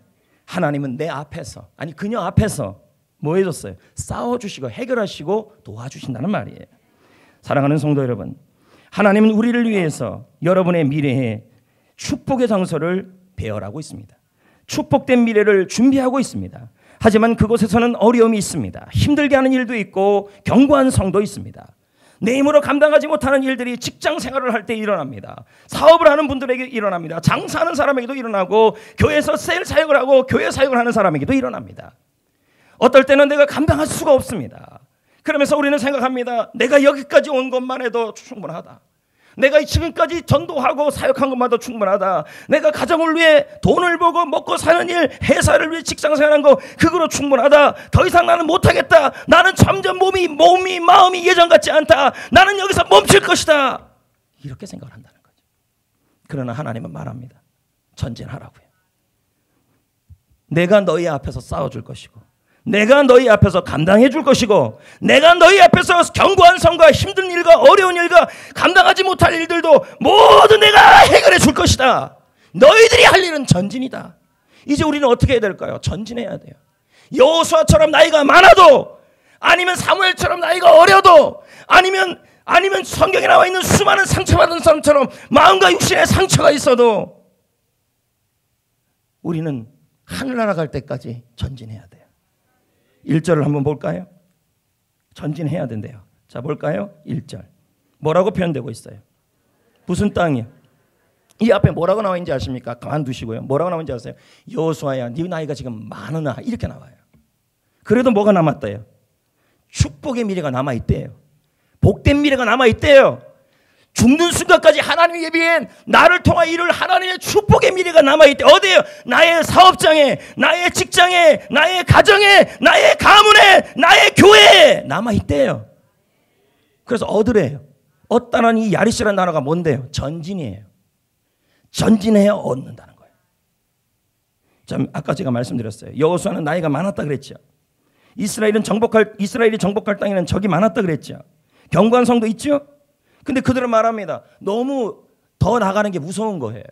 하나님은 내 앞에서, 아니 그녀 앞에서 뭐 해줬어요? 싸워주시고 해결하시고 도와주신다는 말이에요. 사랑하는 성도 여러분, 하나님은 우리를 위해서 여러분의 미래에 축복의 장소를 배열하고 있습니다. 축복된 미래를 준비하고 있습니다. 하지만 그곳에서는 어려움이 있습니다. 힘들게 하는 일도 있고 견고한 성도 있습니다. 내 힘으로 감당하지 못하는 일들이 직장 생활을 할 때 일어납니다. 사업을 하는 분들에게 일어납니다. 장사하는 사람에게도 일어나고 교회에서 셀 사역을 하고 교회 사역을 하는 사람에게도 일어납니다. 어떨 때는 내가 감당할 수가 없습니다. 그러면서 우리는 생각합니다. 내가 여기까지 온 것만 해도 충분하다. 내가 지금까지 전도하고 사역한 것만도 충분하다. 내가 가정을 위해 돈을 벌고 먹고 사는 일, 회사를 위해 직장 생활한 거 그거로 충분하다. 더 이상 나는 못하겠다. 나는 점점 몸이 마음이 예전 같지 않다. 나는 여기서 멈출 것이다. 이렇게 생각을 한다는 거죠. 그러나 하나님은 말합니다. 전진하라고요. 내가 너희 앞에서 싸워줄 것이고 내가 너희 앞에서 감당해 줄 것이고 내가 너희 앞에서 견고한 성과 힘든 일과 어려운 일과 감당하지 못할 일들도 모두 내가 해결해 줄 것이다. 너희들이 할 일은 전진이다. 이제 우리는 어떻게 해야 될까요? 전진해야 돼요. 여호수아처럼 나이가 많아도 아니면 사무엘처럼 나이가 어려도 아니면 성경에 나와 있는 수많은 상처받은 사람처럼 마음과 육신에 상처가 있어도 우리는 하늘나라 갈 때까지 전진해야 돼요. 1절을 한번 볼까요? 전진해야 된대요. 자, 볼까요? 1절. 뭐라고 표현되고 있어요? 무슨 땅이요? 이 앞에 뭐라고 나와 있는지 아십니까? 가만두시고요. 뭐라고 나와 있는지 아세요? 여호수아야, 네 나이가 지금 많으나 이렇게 나와요. 그래도 뭐가 남았대요? 축복의 미래가 남아있대요. 복된 미래가 남아있대요. 죽는 순간까지 하나님이 예비한 나를 통한 일을 하나님의 축복의 미래가 남아있대. 어디에요? 나의 사업장에, 나의 직장에, 나의 가정에, 나의 가문에, 나의 교회에 남아있대요. 그래서 얻으래요. 얻다는 이 야리시라는 단어가 뭔데요? 전진이에요. 전진해야 얻는다는 거예요. 아까 제가 말씀드렸어요. 여호수아는 나이가 많았다 그랬죠. 이스라엘이 정복할 땅에는 적이 많았다 그랬죠. 견고한 성도 있죠. 근데 그들은 말합니다. 너무 더 나가는 게 무서운 거예요.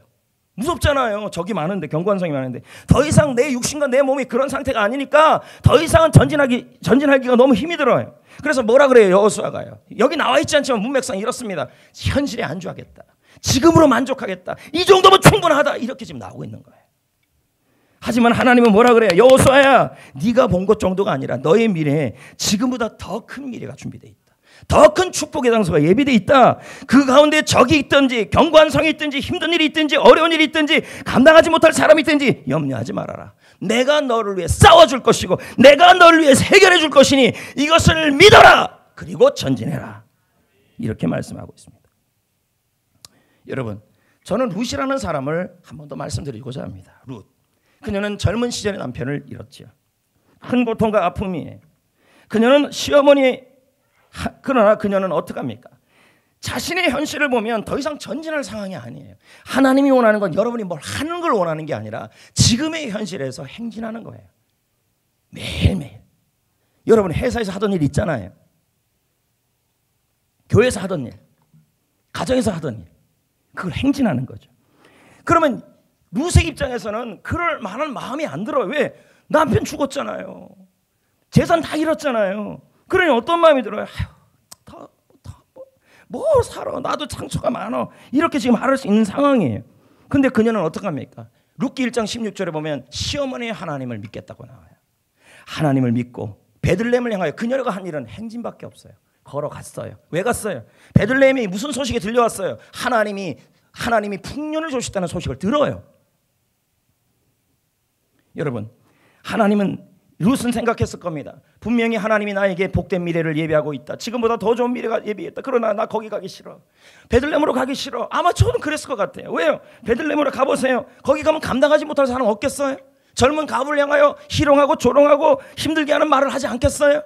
무섭잖아요. 적이 많은데, 견고한 성이 많은데. 더 이상 내 육신과 내 몸이 그런 상태가 아니니까 더 이상은 전진하기가 너무 힘이 들어요. 그래서 뭐라 그래요? 여호수아가요. 여기 나와 있지 않지만 문맥상 이렇습니다. 현실에 안주하겠다. 지금으로 만족하겠다. 이 정도면 충분하다. 이렇게 지금 나오고 있는 거예요. 하지만 하나님은 뭐라 그래요? 여호수아야, 네가 본 것 정도가 아니라 너의 미래에 지금보다 더 큰 미래가 준비되어 있다. 더 큰 축복의 장소가 예비되어 있다. 그 가운데 적이 있든지 견고한 성이 있든지 힘든 일이 있든지 어려운 일이 있든지 감당하지 못할 사람이 있든지 염려하지 말아라. 내가 너를 위해 싸워줄 것이고 내가 너를 위해 해결해 줄 것이니 이것을 믿어라. 그리고 전진해라. 이렇게 말씀하고 있습니다. 여러분, 저는 룻이라는 사람을 한 번 더 말씀드리고자 합니다. 룻. 그녀는 젊은 시절에 남편을 잃었지요. 큰 고통과 아픔이에요. 그녀는 시어머니, 그러나 그녀는 어떡합니까? 자신의 현실을 보면 더 이상 전진할 상황이 아니에요. 하나님이 원하는 건 여러분이 뭘 하는 걸 원하는 게 아니라 지금의 현실에서 행진하는 거예요. 매일매일. 여러분 회사에서 하던 일 있잖아요. 교회에서 하던 일, 가정에서 하던 일. 그걸 행진하는 거죠. 그러면 룻의 입장에서는 그럴 만한 마음이 안 들어요. 왜? 남편 죽었잖아요. 재산 다 잃었잖아요. 그러니 어떤 마음이 들어요? 뭐 살아. 나도 상처가 많아. 이렇게 지금 말할 수 있는 상황이에요. 근데 그녀는 어떡합니까? 룻기 1장 16절에 보면 시어머니의 하나님을 믿겠다고 나와요. 하나님을 믿고 베들레헴을 향하여 그녀가 한 일은 행진밖에 없어요. 걸어갔어요. 왜 갔어요? 베들레헴이 무슨 소식이 들려왔어요? 하나님이 풍년을 주셨다는 소식을 들어요. 여러분, 하나님은 룻은 생각했을 겁니다. 분명히 하나님이 나에게 복된 미래를 예비하고 있다. 지금보다 더 좋은 미래가 예비했다. 그러나 나 거기 가기 싫어. 베들레헴으로 가기 싫어. 아마 저는 그랬을 것 같아요. 왜요? 베들레헴으로 가보세요. 거기 가면 감당하지 못할 사람 없겠어요? 젊은 가부를 향하여 희롱하고 조롱하고 힘들게 하는 말을 하지 않겠어요?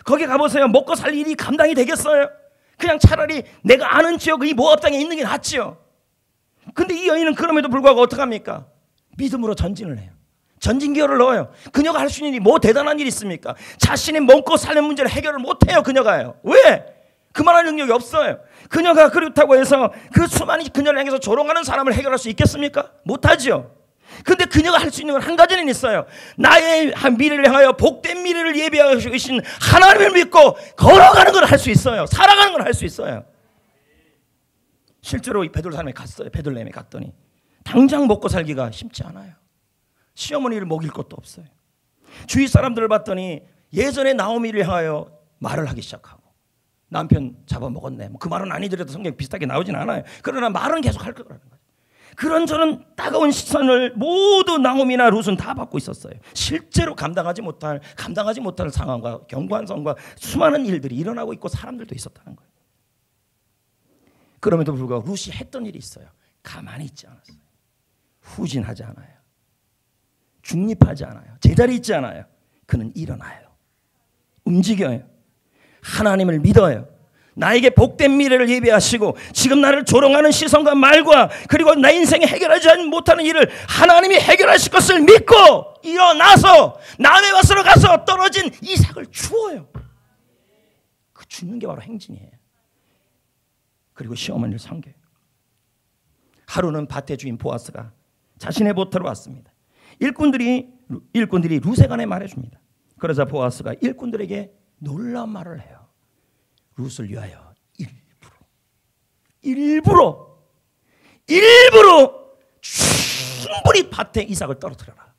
거기 가보세요. 먹고 살 일이 감당이 되겠어요? 그냥 차라리 내가 아는 지역 이 모압 땅에 있는 게 낫지요. 근데 이 여인은 그럼에도 불구하고 어떡합니까? 믿음으로 전진을 해요. 전진기어를 넣어요. 그녀가 할 수 있는 일이 뭐 대단한 일이 있습니까? 자신의 먹고 사는 문제를 해결을 못해요. 그녀가요. 왜? 그만한 능력이 없어요. 그녀가 그렇다고 해서 그 수많은 그녀를 향해서 조롱하는 사람을 해결할 수 있겠습니까? 못하죠. 근데 그녀가 할 수 있는 건 한 가지는 있어요. 나의 미래를 향하여 복된 미래를 예비하시고 계신 하나님을 믿고 걸어가는 걸 할 수 있어요. 살아가는 걸 할 수 있어요. 실제로 베들레헴에 갔어요. 베들레헴에 갔더니 당장 먹고 살기가 쉽지 않아요. 시어머니를 먹일 것도 없어요. 주위 사람들을 봤더니 예전에 나오미를 향하여 말을 하기 시작하고 남편 잡아먹었네. 그 말은 아니더라도 성경 비슷하게 나오진 않아요. 그러나 말은 계속 할 거라는 거예요. 그런저런 따가운 시선을 모두 나오미나 룻은 다 받고 있었어요. 실제로 감당하지 못할 상황과 견고한 성과 수많은 일들이 일어나고 있고 사람들도 있었다는 거예요. 그럼에도 불구하고 룻이 했던 일이 있어요. 가만히 있지 않았어요. 후진하지 않아요. 중립하지 않아요. 제자리에 있지 않아요. 그는 일어나요. 움직여요. 하나님을 믿어요. 나에게 복된 미래를 예비하시고 지금 나를 조롱하는 시선과 말과 그리고 내 인생에 해결하지 못하는 일을 하나님이 해결하실 것을 믿고 일어나서 남의 밭으로 가서 떨어진 이삭을 주어요. 그 주는 게 바로 행진이에요. 그리고 시어머니를 섬겨요. 하루는 밭의 주인 보아스가 자신의 보트로 왔습니다. 일꾼들이 룻에 관해 말해줍니다. 그러자 보아스가 일꾼들에게 놀라운 말을 해요. 룻을 위하여 일부러 충분히 밭에 이삭을 떨어뜨려라.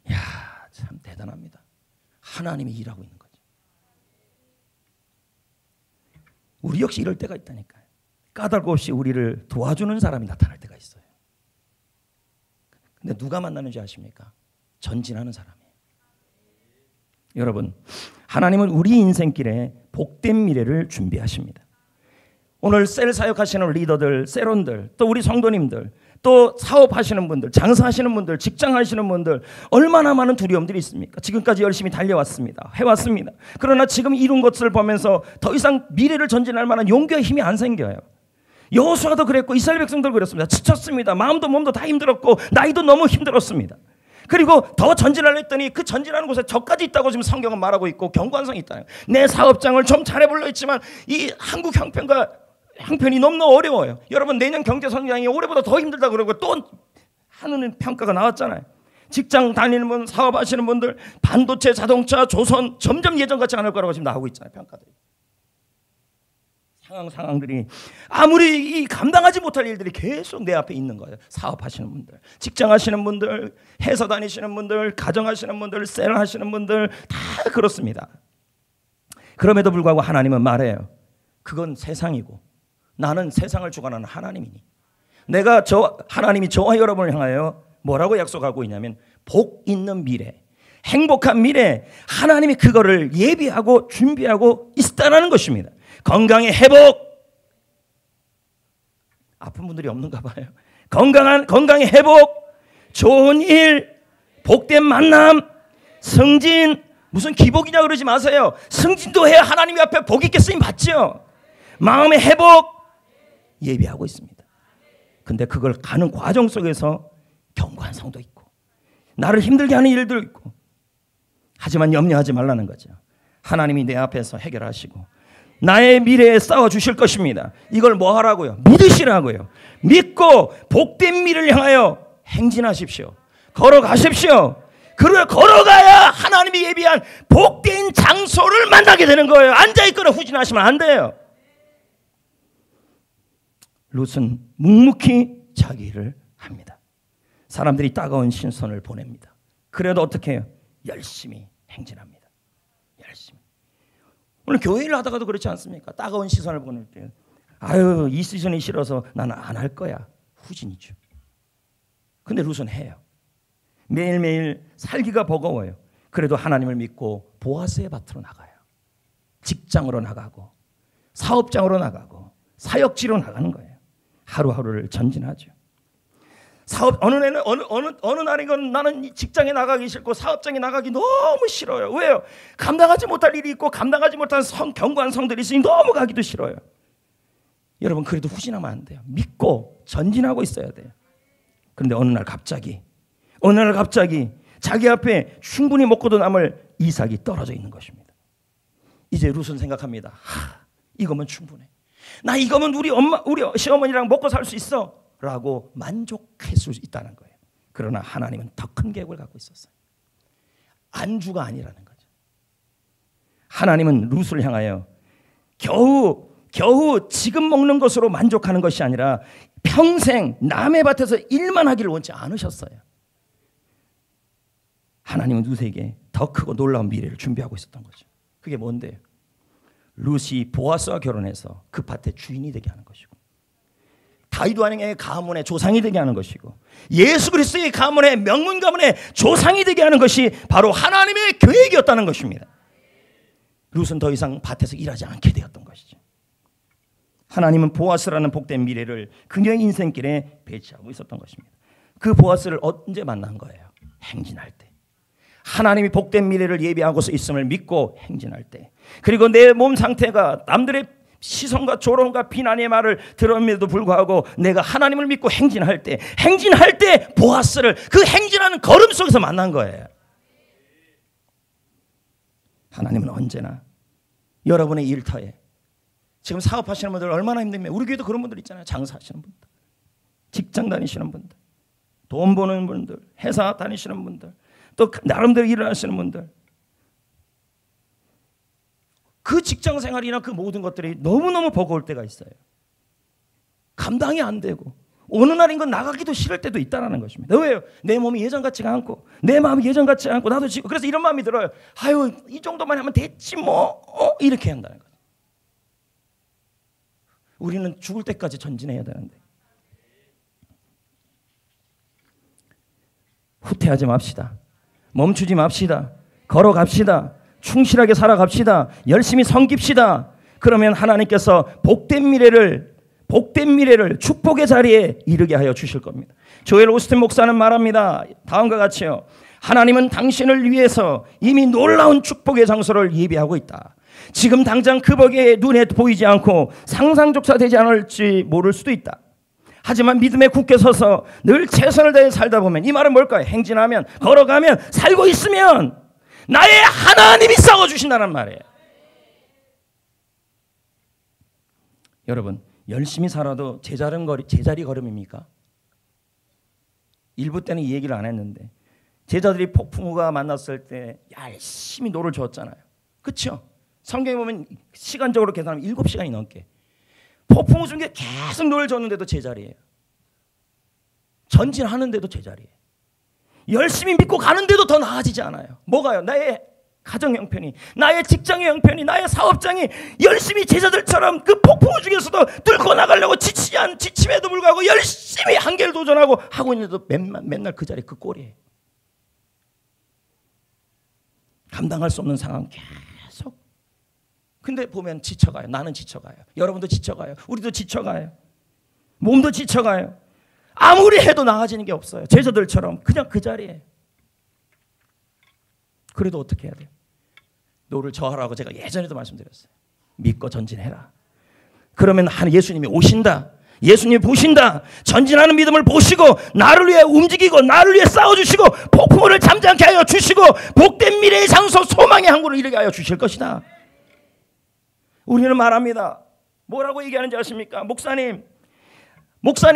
이야, 참 대단합니다. 하나님이 일하고 있는 거죠. 우리 역시 이럴 때가 있다니까요. 까닭 없이 우리를 도와주는 사람이 나타날 때가 있어요. 근데 누가 만나는지 아십니까? 전진하는 사람이에요. 여러분, 하나님은 우리 인생길에 복된 미래를 준비하십니다. 오늘 셀 사역하시는 리더들, 셀원들, 또 우리 성도님들, 또 사업하시는 분들, 장사하시는 분들, 직장하시는 분들 얼마나 많은 두려움들이 있습니까? 지금까지 열심히 달려왔습니다. 해왔습니다. 그러나 지금 이룬 것을 보면서 더 이상 미래를 전진할 만한 용기와 힘이 안 생겨요. 여호수아도 그랬고 이스라엘 백성도 그랬습니다. 지쳤습니다. 마음도 몸도 다 힘들었고 나이도 너무 힘들었습니다. 그리고 더 전진하려 했더니 그 전진하는 곳에 저까지 있다고 지금 성경은 말하고 있고 경관성이 있다. 내 사업장을 좀 잘해보려 했지만 이 한국 형편이 너무 어려워요. 여러분 내년 경제 성장이 올해보다 더 힘들다 그러고 또 하는 평가가 나왔잖아요. 직장 다니는 분, 사업하시는 분들, 반도체, 자동차, 조선 점점 예전 같지 않을 거라고 지금 나오고 있잖아요. 평가들이. 상황들이 아무리 이 감당하지 못할 일들이 계속 내 앞에 있는 거예요. 사업하시는 분들, 직장 하시는 분들, 회사 다니시는 분들, 가정 하시는 분들, 셀 하시는 분들 다 그렇습니다. 그럼에도 불구하고 하나님은 말해요. 그건 세상이고 나는 세상을 주관하는 하나님이니 하나님이 저와 여러분을 향하여 뭐라고 약속하고 있냐면 복 있는 미래, 행복한 미래, 하나님이 그거를 예비하고 준비하고 있다는 것입니다. 건강의 회복, 아픈 분들이 없는가 봐요. 건강의 회복, 좋은 일, 복된 만남, 승진, 무슨 기복이냐 그러지 마세요. 승진도 해야 하나님 앞에 복 있게 쓰임 받죠. 마음의 회복 예비하고 있습니다. 근데 그걸 가는 과정 속에서 경관성도 있고 나를 힘들게 하는 일도 있고, 하지만 염려하지 말라는 거죠. 하나님이 내 앞에서 해결하시고 나의 미래에 싸워주실 것입니다. 이걸 뭐 하라고요? 믿으시라고요. 믿고 복된 미래를 향하여 행진하십시오. 걸어가십시오. 걸어가야 하나님이 예비한 복된 장소를 만나게 되는 거예요. 앉아있거나 후진하시면 안 돼요. 룻은 묵묵히 자기 일을 합니다. 사람들이 따가운 신선을 보냅니다. 그래도 어떻게 해요? 열심히 행진합니다. 열심히. 오늘 교회 일 하다가도 그렇지 않습니까? 따가운 시선을 보낼 때 아유 이 시선이 싫어서 나는 안 할 거야. 후진이죠. 근데 룻은 해요. 매일매일 살기가 버거워요. 그래도 하나님을 믿고 보아스의 밭으로 나가요. 직장으로 나가고 사업장으로 나가고 사역지로 나가는 거예요. 하루하루를 전진하죠. 어느 날이건 나는 직장에 나가기 싫고 사업장에 나가기 너무 싫어요. 왜요? 감당하지 못할 일이 있고 감당하지 못한 견고한 성들이 있으니 너무 가기도 싫어요. 여러분 그래도 후진하면 안 돼요. 믿고 전진하고 있어야 돼요. 그런데 어느 날 갑자기 자기 앞에 충분히 먹고도 남을 이삭이 떨어져 있는 것입니다. 이제 룻은 생각합니다. 이거면 충분해. 나 이거면 우리 시어머니랑 먹고 살 수 있어 라고 만족할 수 있다는 거예요. 그러나 하나님은 더 큰 계획을 갖고 있었어요. 안주가 아니라는 거죠. 하나님은 룻을 향하여 겨우 지금 먹는 것으로 만족하는 것이 아니라 평생 남의 밭에서 일만 하기를 원치 않으셨어요. 하나님은 룻에게 더 크고 놀라운 미래를 준비하고 있었던 거죠. 그게 뭔데요? 룻이 보아스와 결혼해서 그 밭의 주인이 되게 하는 것이고, 다윗 왕의 가문의 조상이 되게 하는 것이고, 예수 그리스도의 가문의 명문 가문의 조상이 되게 하는 것이 바로 하나님의 계획이었다는 것입니다. 룻은 더 이상 밭에서 일하지 않게 되었던 것이죠. 하나님은 보아스라는 복된 미래를 그녀의 인생길에 배치하고 있었던 것입니다. 그 보아스를 언제 만난 거예요? 행진할 때. 하나님이 복된 미래를 예비하고서 있음을 믿고 행진할 때, 그리고 내 몸 상태가 남들의 시선과 조롱과 비난의 말을 들음에도 불구하고 내가 하나님을 믿고 행진할 때 보아스를 그 행진하는 걸음 속에서 만난 거예요. 하나님은 언제나 여러분의 일터에, 지금 사업하시는 분들 얼마나 힘듭니까? 우리 교회도 그런 분들 있잖아요. 장사하시는 분들, 직장 다니시는 분들, 돈 버는 분들, 회사 다니시는 분들, 또 나름대로 일을 하시는 분들, 그 직장 생활이나 그 모든 것들이 너무너무 버거울 때가 있어요. 감당이 안 되고 어느 날인가 나가기도 싫을 때도 있다는 것입니다. 왜요? 내 몸이 예전 같지가 않고 내 마음이 예전 같지 않고 나도 지금 그래서 이런 마음이 들어요. 아유 이 정도만 하면 됐지 뭐 이렇게 한다는 거죠. 우리는 죽을 때까지 전진해야 되는데 후퇴하지 맙시다. 멈추지 맙시다. 걸어갑시다. 충실하게 살아갑시다. 열심히 섬깁시다. 그러면 하나님께서 복된 미래를 축복의 자리에 이르게 하여 주실 겁니다. 조엘 오스틴 목사는 말합니다. 다음과 같이요. 하나님은 당신을 위해서 이미 놀라운 축복의 장소를 예비하고 있다. 지금 당장 그 복이 눈에 보이지 않고 상상조차 되지 않을지 모를 수도 있다. 하지만 믿음에 굳게 서서 늘 최선을 다해 살다 보면, 이 말은 뭘까요? 행진하면, 걸어가면, 살고 있으면 나의 하나님이 싸워주신다는 말이에요. 여러분, 열심히 살아도 제자리 걸음입니까? 일부 때는 이 얘기를 안 했는데, 제자들이 폭풍우가 만났을 때 열심히 노를 저었잖아요. 그렇죠? 성경에 보면 시간적으로 계산하면 7시간이 넘게 폭풍우 중에 계속 노를 젓는데도 제자리예요. 전진하는데도 제자리예요. 열심히 믿고 가는데도 더 나아지지 않아요. 뭐가요? 나의 가정 형편이, 나의 직장의 형편이, 나의 사업장이 열심히 제자들처럼 그 폭풍우 중에서도 뚫고 나가려고 지침에도 불구하고 열심히 한계를 도전하고 하고 있는데도 맨날 그 자리, 그 꼴이에요. 감당할 수 없는 상황 계속. 근데 보면 지쳐가요. 나는 지쳐가요. 여러분도 지쳐가요. 우리도 지쳐가요. 몸도 지쳐가요. 아무리 해도 나아지는 게 없어요. 제자들처럼 그냥 그 자리에. 그래도 어떻게 해야 돼요? 노를 저하라고 제가 예전에도 말씀드렸어요. 믿고 전진해라. 그러면 예수님이 오신다. 예수님이 보신다. 전진하는 믿음을 보시고 나를 위해 움직이고 나를 위해 싸워주시고 폭풍우를 잠잠케 하여 주시고 복된 미래의 장소, 소망의 항구를 이르게 하여 주실 것이다. 우리는 말합니다. 뭐라고 얘기하는지 아십니까? 목사님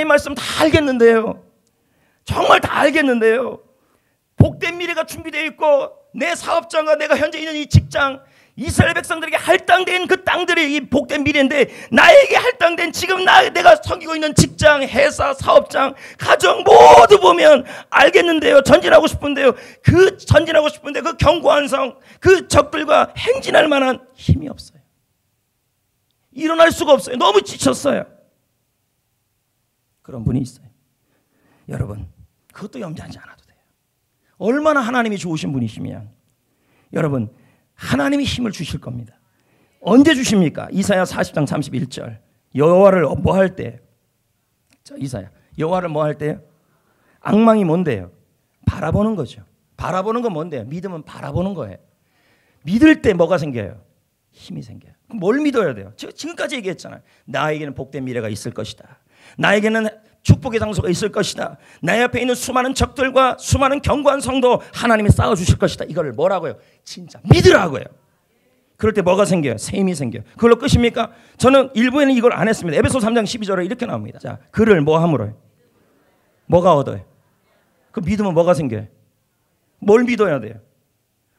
말씀 다 알겠는데요. 정말 다 알겠는데요. 복된 미래가 준비되어 있고 내 사업장과 내가 현재 있는 이 직장, 이스라엘 백성들에게 할당된 그 땅들이 이 복된 미래인데, 나에게 할당된 지금 내가 섬기고 있는 직장, 회사, 사업장, 가정 모두 보면 알겠는데요. 전진하고 싶은데요. 그 전진하고 싶은데 그 견고한 성, 그 적들과 행진할 만한 힘이 없어요. 일어날 수가 없어요. 너무 지쳤어요. 그런 분이 있어요. 여러분, 그것도 염려하지 않아도 돼요. 얼마나 하나님이 좋으신 분이시면 여러분, 하나님이 힘을 주실 겁니다. 언제 주십니까? 이사야 40장 31절. 여호와를 뭐 할 때? 자, 이사야. 여호와를 뭐 할 때요? 악망이 뭔데요? 바라보는 거죠. 바라보는 건 뭔데요? 믿음은 바라보는 거예요. 믿을 때 뭐가 생겨요? 힘이 생겨요. 그럼 뭘 믿어야 돼요? 제가 지금까지 얘기했잖아요. 나에게는 복된 미래가 있을 것이다. 나에게는 축복의 장소가 있을 것이다. 내 앞에 있는 수많은 적들과 수많은 견고한 성도 하나님이 싸워주실 것이다. 이걸 뭐라고요? 진짜 믿으라고요. 그럴 때 뭐가 생겨요? 새 힘이 생겨요. 그걸로 끝입니까? 저는 일부에는 이걸 안 했습니다. 에베소 3장 12절에 이렇게 나옵니다. 자, 그를 뭐 함으로요? 뭐가 얻어요? 그 믿으면 뭐가 생겨요? 뭘 믿어야 돼요?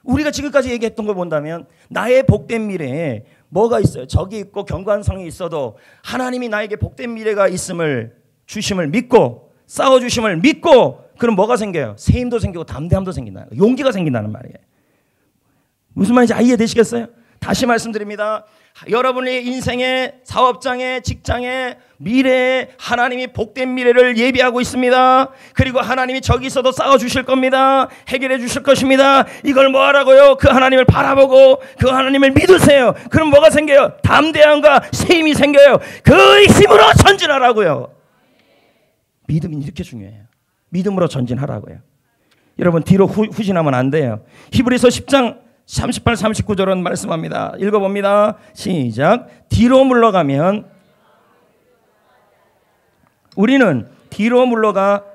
우리가 지금까지 얘기했던 걸 본다면 나의 복된 미래에 뭐가 있어요? 적이 있고 견고한 성이 있어도 하나님이 나에게 복된 미래가 있음을 주심을 믿고 싸워주심을 믿고, 그럼 뭐가 생겨요? 새 힘도 생기고 담대함도 생긴다는 거예요. 용기가 생긴다는 말이에요. 무슨 말인지 이해되시겠어요? 다시 말씀드립니다. 여러분의 인생의 사업장에, 직장에, 미래에 하나님이 복된 미래를 예비하고 있습니다. 그리고 하나님이 저기 있어도 싸워주실 겁니다. 해결해 주실 것입니다. 이걸 뭐 하라고요? 그 하나님을 바라보고 그 하나님을 믿으세요. 그럼 뭐가 생겨요? 담대함과 새 힘이 생겨요. 그 힘으로 전진하라고요. 믿음이 이렇게 중요해요. 믿음으로 전진하라고요. 여러분, 뒤로 후진하면 안 돼요. 히브리서 10장 38, 39절은 말씀합니다. 읽어봅니다. 시작. 뒤로 물러가면 우리는 뒤로 물러가면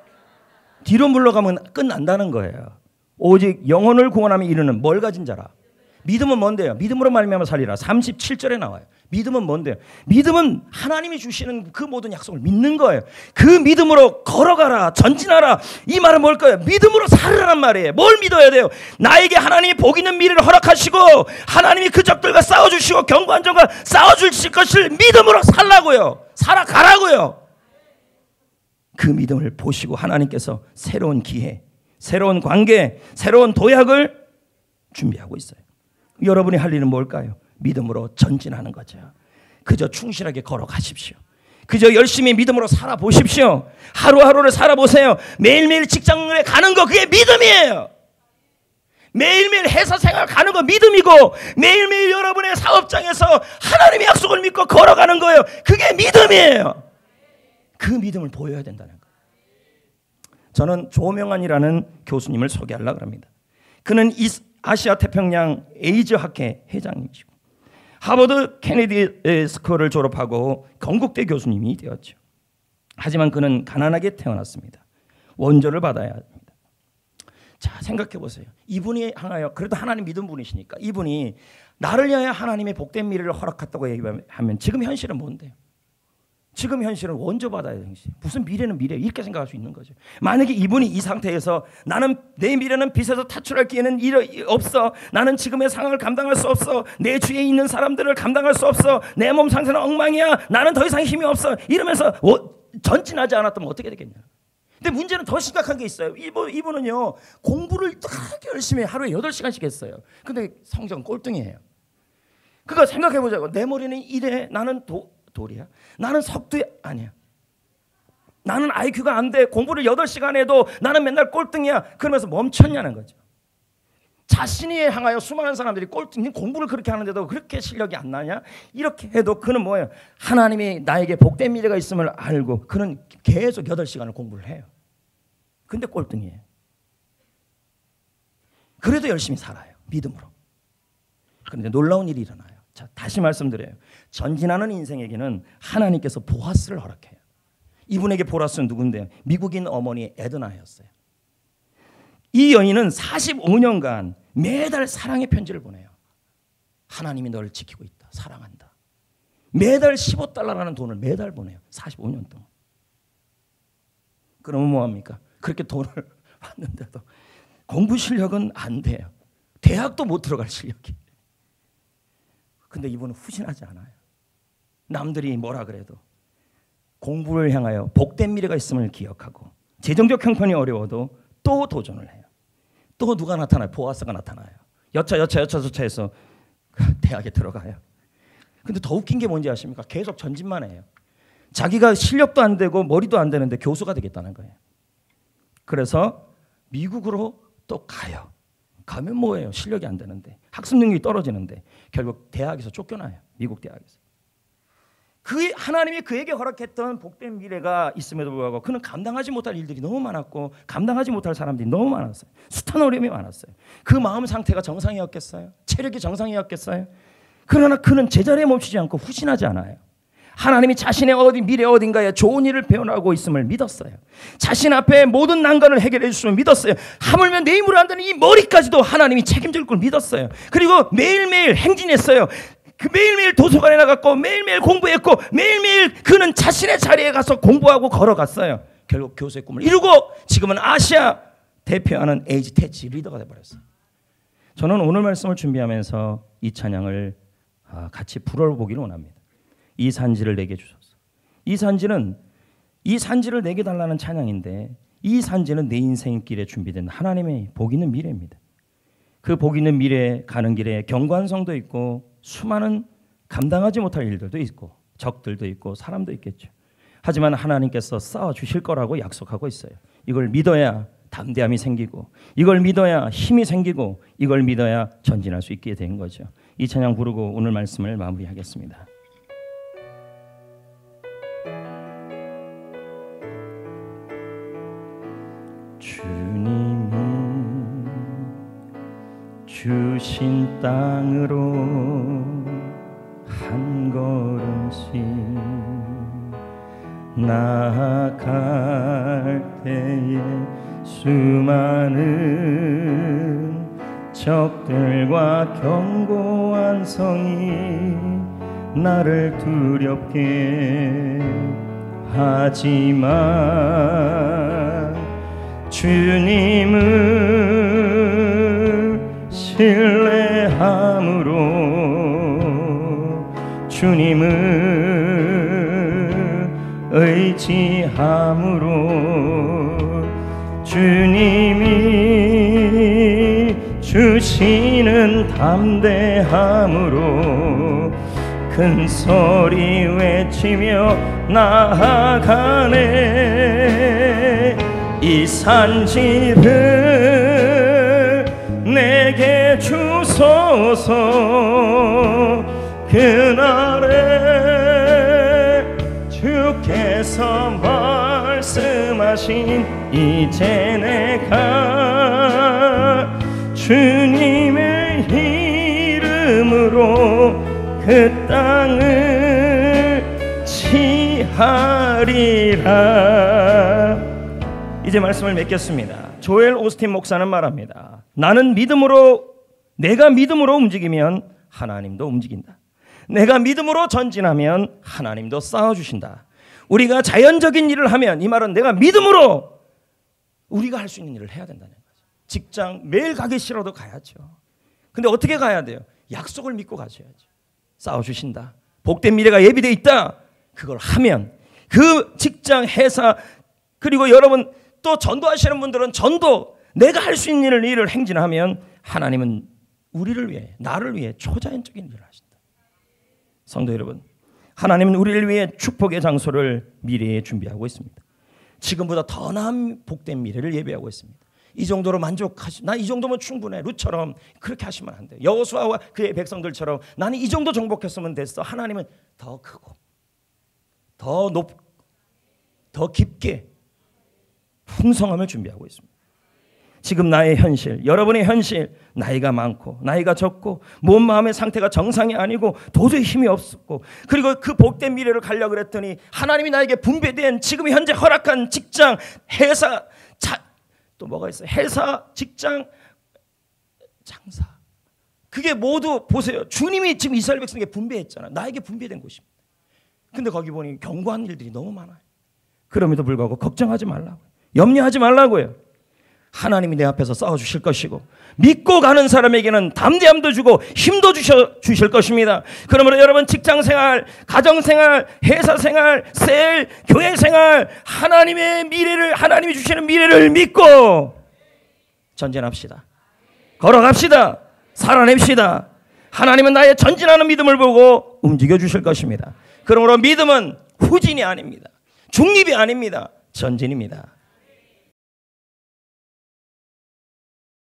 끝난다는 거예요. 오직 영혼을 구원하며 이르는 뭘 가진 자라. 믿음은 뭔데요? 믿음으로 말미암아 살리라. 37절에 나와요. 믿음은 뭔데요? 믿음은 하나님이 주시는 그 모든 약속을 믿는 거예요. 그 믿음으로 걸어가라, 전진하라. 이 말은 뭘까요? 믿음으로 살으란 말이에요. 뭘 믿어야 돼요? 나에게 하나님이 복 있는 미래를 허락하시고 하나님이 그 적들과 싸워주시고 견고한 적과 싸워주실 것을 믿음으로 살라고요. 살아가라고요. 그 믿음을 보시고 하나님께서 새로운 기회, 새로운 관계, 새로운 도약을 준비하고 있어요. 여러분이 할 일은 뭘까요? 믿음으로 전진하는 거죠. 그저 충실하게 걸어가십시오. 그저 열심히 믿음으로 살아보십시오. 하루하루를 살아보세요. 매일매일 직장에 가는 거, 그게 믿음이에요. 매일매일 회사 생활 가는 거 믿음이고, 매일매일 여러분의 사업장에서 하나님의 약속을 믿고 걸어가는 거예요. 그게 믿음이에요. 그 믿음을 보여야 된다는 거예요. 저는 조명환이라는 교수님을 소개하려고 합니다. 그는 아시아 태평양 에이즈 학회 회장이시고 하버드 케네디 스쿨을 졸업하고 건국대 교수님이 되었죠. 하지만 그는 가난하게 태어났습니다. 원조를 받아야 합니다. 자, 생각해 보세요. 이분이 향하여 그래도 하나님 믿은 분이시니까 이분이 나를 위하여 하나님의 복된 미래를 허락했다고 얘기하면 지금 현실은 뭔데요? 지금 현실은 원조 받아야 되는 것이 무슨 미래는 미래 이렇게 생각할 수 있는 거죠. 만약에 이분이 이 상태에서 나는 내 미래는 빚에서 탈출할 기회는 없어. 나는 지금의 상황을 감당할 수 없어. 내 주위에 있는 사람들을 감당할 수 없어. 내 몸 상태는 엉망이야. 나는 더 이상 힘이 없어. 이러면서 전진하지 않았다면 어떻게 되겠냐. 근데 문제는 더 심각한 게 있어요. 이분은요 공부를 그렇게 열심히 하루에 8시간씩 했어요. 근데 성적은 꼴등이에요. 그거 생각해 보자고. 내 머리는 이래. 나는 돌이야. 나는 석두 아니야. 나는 IQ가 안 돼. 공부를 8시간 해도 나는 맨날 꼴등이야. 그러면서 멈췄냐는 거죠. 자신이 향하여 수많은 사람들이 꼴등, 공부를 그렇게 하는데도 그렇게 실력이 안 나냐? 이렇게 해도 그는 뭐예요? 하나님이 나에게 복된 미래가 있음을 알고 그는 계속 8시간을 공부를 해요. 근데 꼴등이에요. 그래도 열심히 살아요. 믿음으로. 그런데 놀라운 일이 일어나요. 자, 다시 말씀드려요. 전진하는 인생에게는 하나님께서 보아스를 허락해요. 이분에게 보아스는 누군데요? 미국인 어머니 에드나였어요. 이 여인은 45년간 매달 사랑의 편지를 보내요. 하나님이 너를 지키고 있다. 사랑한다. 매달 $15라는 돈을 매달 보내요. 45년 동안. 그러면 뭐합니까? 그렇게 돈을 받는데도 공부 실력은 안 돼요. 대학도 못 들어갈 실력이. 근데 이분은 후진하지 않아요. 남들이 뭐라 그래도 공부를 향하여 복된 미래가 있음을 기억하고 재정적 형편이 어려워도 또 도전을 해요. 또 누가 나타나요? 보아스가 나타나요. 여차해서 대학에 들어가요. 근데 더 웃긴 게 뭔지 아십니까? 계속 전진만 해요. 자기가 실력도 안 되고 머리도 안 되는데 교수가 되겠다는 거예요. 그래서 미국으로 또 가요. 가면 뭐예요? 실력이 안 되는데 학습 능력이 떨어지는데 결국 대학에서 쫓겨나요. 미국 대학에서. 하나님이 그에게 허락했던 복된 미래가 있음에도 불구하고 그는 감당하지 못할 일들이 너무 많았고 감당하지 못할 사람들이 너무 많았어요. 숱한 어려움이 많았어요. 그 마음 상태가 정상이었겠어요? 체력이 정상이었겠어요? 그러나 그는 제자리에 멈추지 않고 후진하지 않아요. 하나님이 자신의 미래 어딘가에 좋은 일을 배워나가고 있음을 믿었어요. 자신 앞에 모든 난관을 해결해 주심을 믿었어요. 하물며 내 힘으로 한다는 이 머리까지도 하나님이 책임질 걸 믿었어요. 그리고 매일매일 행진했어요. 그 매일매일 도서관에 나갔고 매일매일 공부했고 매일매일 그는 자신의 자리에 가서 공부하고 걸어갔어요. 결국 교수의 꿈을 이루고 지금은 아시아 대표하는 에이지 태치 리더가 돼버렸어요. 저는 오늘 말씀을 준비하면서 이 찬양을 같이 불어보기를 원합니다. 이 산지를 내게 주소서. 이 산지를 내게 달라는 찬양인데 이 산지는 내 인생길에 준비된 하나님의 복 있는 미래입니다. 그 복 있는 미래에 가는 길에 경관성도 있고 수많은 감당하지 못할 일들도 있고 적들도 있고 사람도 있겠죠. 하지만 하나님께서 쌓아주실 거라고 약속하고 있어요. 이걸 믿어야 담대함이 생기고 이걸 믿어야 힘이 생기고 이걸 믿어야 전진할 수 있게 된 거죠. 이 찬양 부르고 오늘 말씀을 마무리하겠습니다. 주님이 주신 땅으로 한 걸음씩 나아갈 때에 수많은 적들과 견고한 성이 나를 두렵게 하지만 주님을 신뢰함으로 주님을 의지함으로 주님이 주시는 담대함으로 큰 소리 외치며 나아가네. 이 산지를 내게 주소서. 그날에 주께서 말씀하신 이제 내가 주님의 이름으로 그 땅을 취하리라. 하리라. 이제 말씀을 맺겠습니다. 조엘 오스틴 목사는 말합니다. 나는 내가 믿음으로 움직이면 하나님도 움직인다. 내가 믿음으로 전진하면 하나님도 싸워주신다. 우리가 자연적인 일을 하면, 이 말은 내가 믿음으로 우리가 할 수 있는 일을 해야 된다는 거죠. 직장 매일 가기 싫어도 가야죠. 근데 어떻게 가야 돼요? 약속을 믿고 가셔야죠. 싸워주신다. 복된 미래가 예비되어 있다. 그걸 하면 그 직장, 회사, 그리고 여러분 또 전도하시는 분들은 전도, 내가 할 수 있는 일을 행진하면 하나님은 우리를 위해, 나를 위해 초자연적인 일을 하신다. 성도 여러분, 하나님은 우리를 위해 축복의 장소를 미래에 준비하고 있습니다. 지금보다 더 나은 복된 미래를 예비하고 있습니다. 이 정도로 나 이 정도면 충분해. 룻처럼 그렇게 하시면 안 돼요. 여호수아와 그의 백성들처럼 나는 이 정도 정복했으면 됐어. 하나님은 더 크고 더 높고 더 깊게 풍성함을 준비하고 있습니다. 지금 나의 현실, 여러분의 현실, 나이가 많고 나이가 적고 몸 마음의 상태가 정상이 아니고 도저히 힘이 없었고, 그리고 그 복된 미래를 가려고 그랬더니 하나님이 나에게 분배된 지금 현재 허락한 직장, 회사, 또 뭐가 있어요? 회사, 직장, 장사, 그게 모두 보세요. 주님이 지금 이스라엘 백성에게 분배했잖아요. 나에게 분배된 곳입니다. 근데 거기 보니 경고한 일들이 너무 많아요. 그럼에도 불구하고 걱정하지 말라고요. 염려하지 말라고요. 하나님이 내 앞에서 싸워주실 것이고, 믿고 가는 사람에게는 담대함도 주고 힘도 주실 것입니다. 그러므로 여러분 직장생활, 가정생활, 회사생활, 셀, 교회생활, 하나님의 미래를, 하나님이 주시는 미래를 믿고 전진합시다. 걸어갑시다. 살아냅시다. 하나님은 나의 전진하는 믿음을 보고 움직여 주실 것입니다. 그러므로 믿음은 후진이 아닙니다. 중립이 아닙니다. 전진입니다.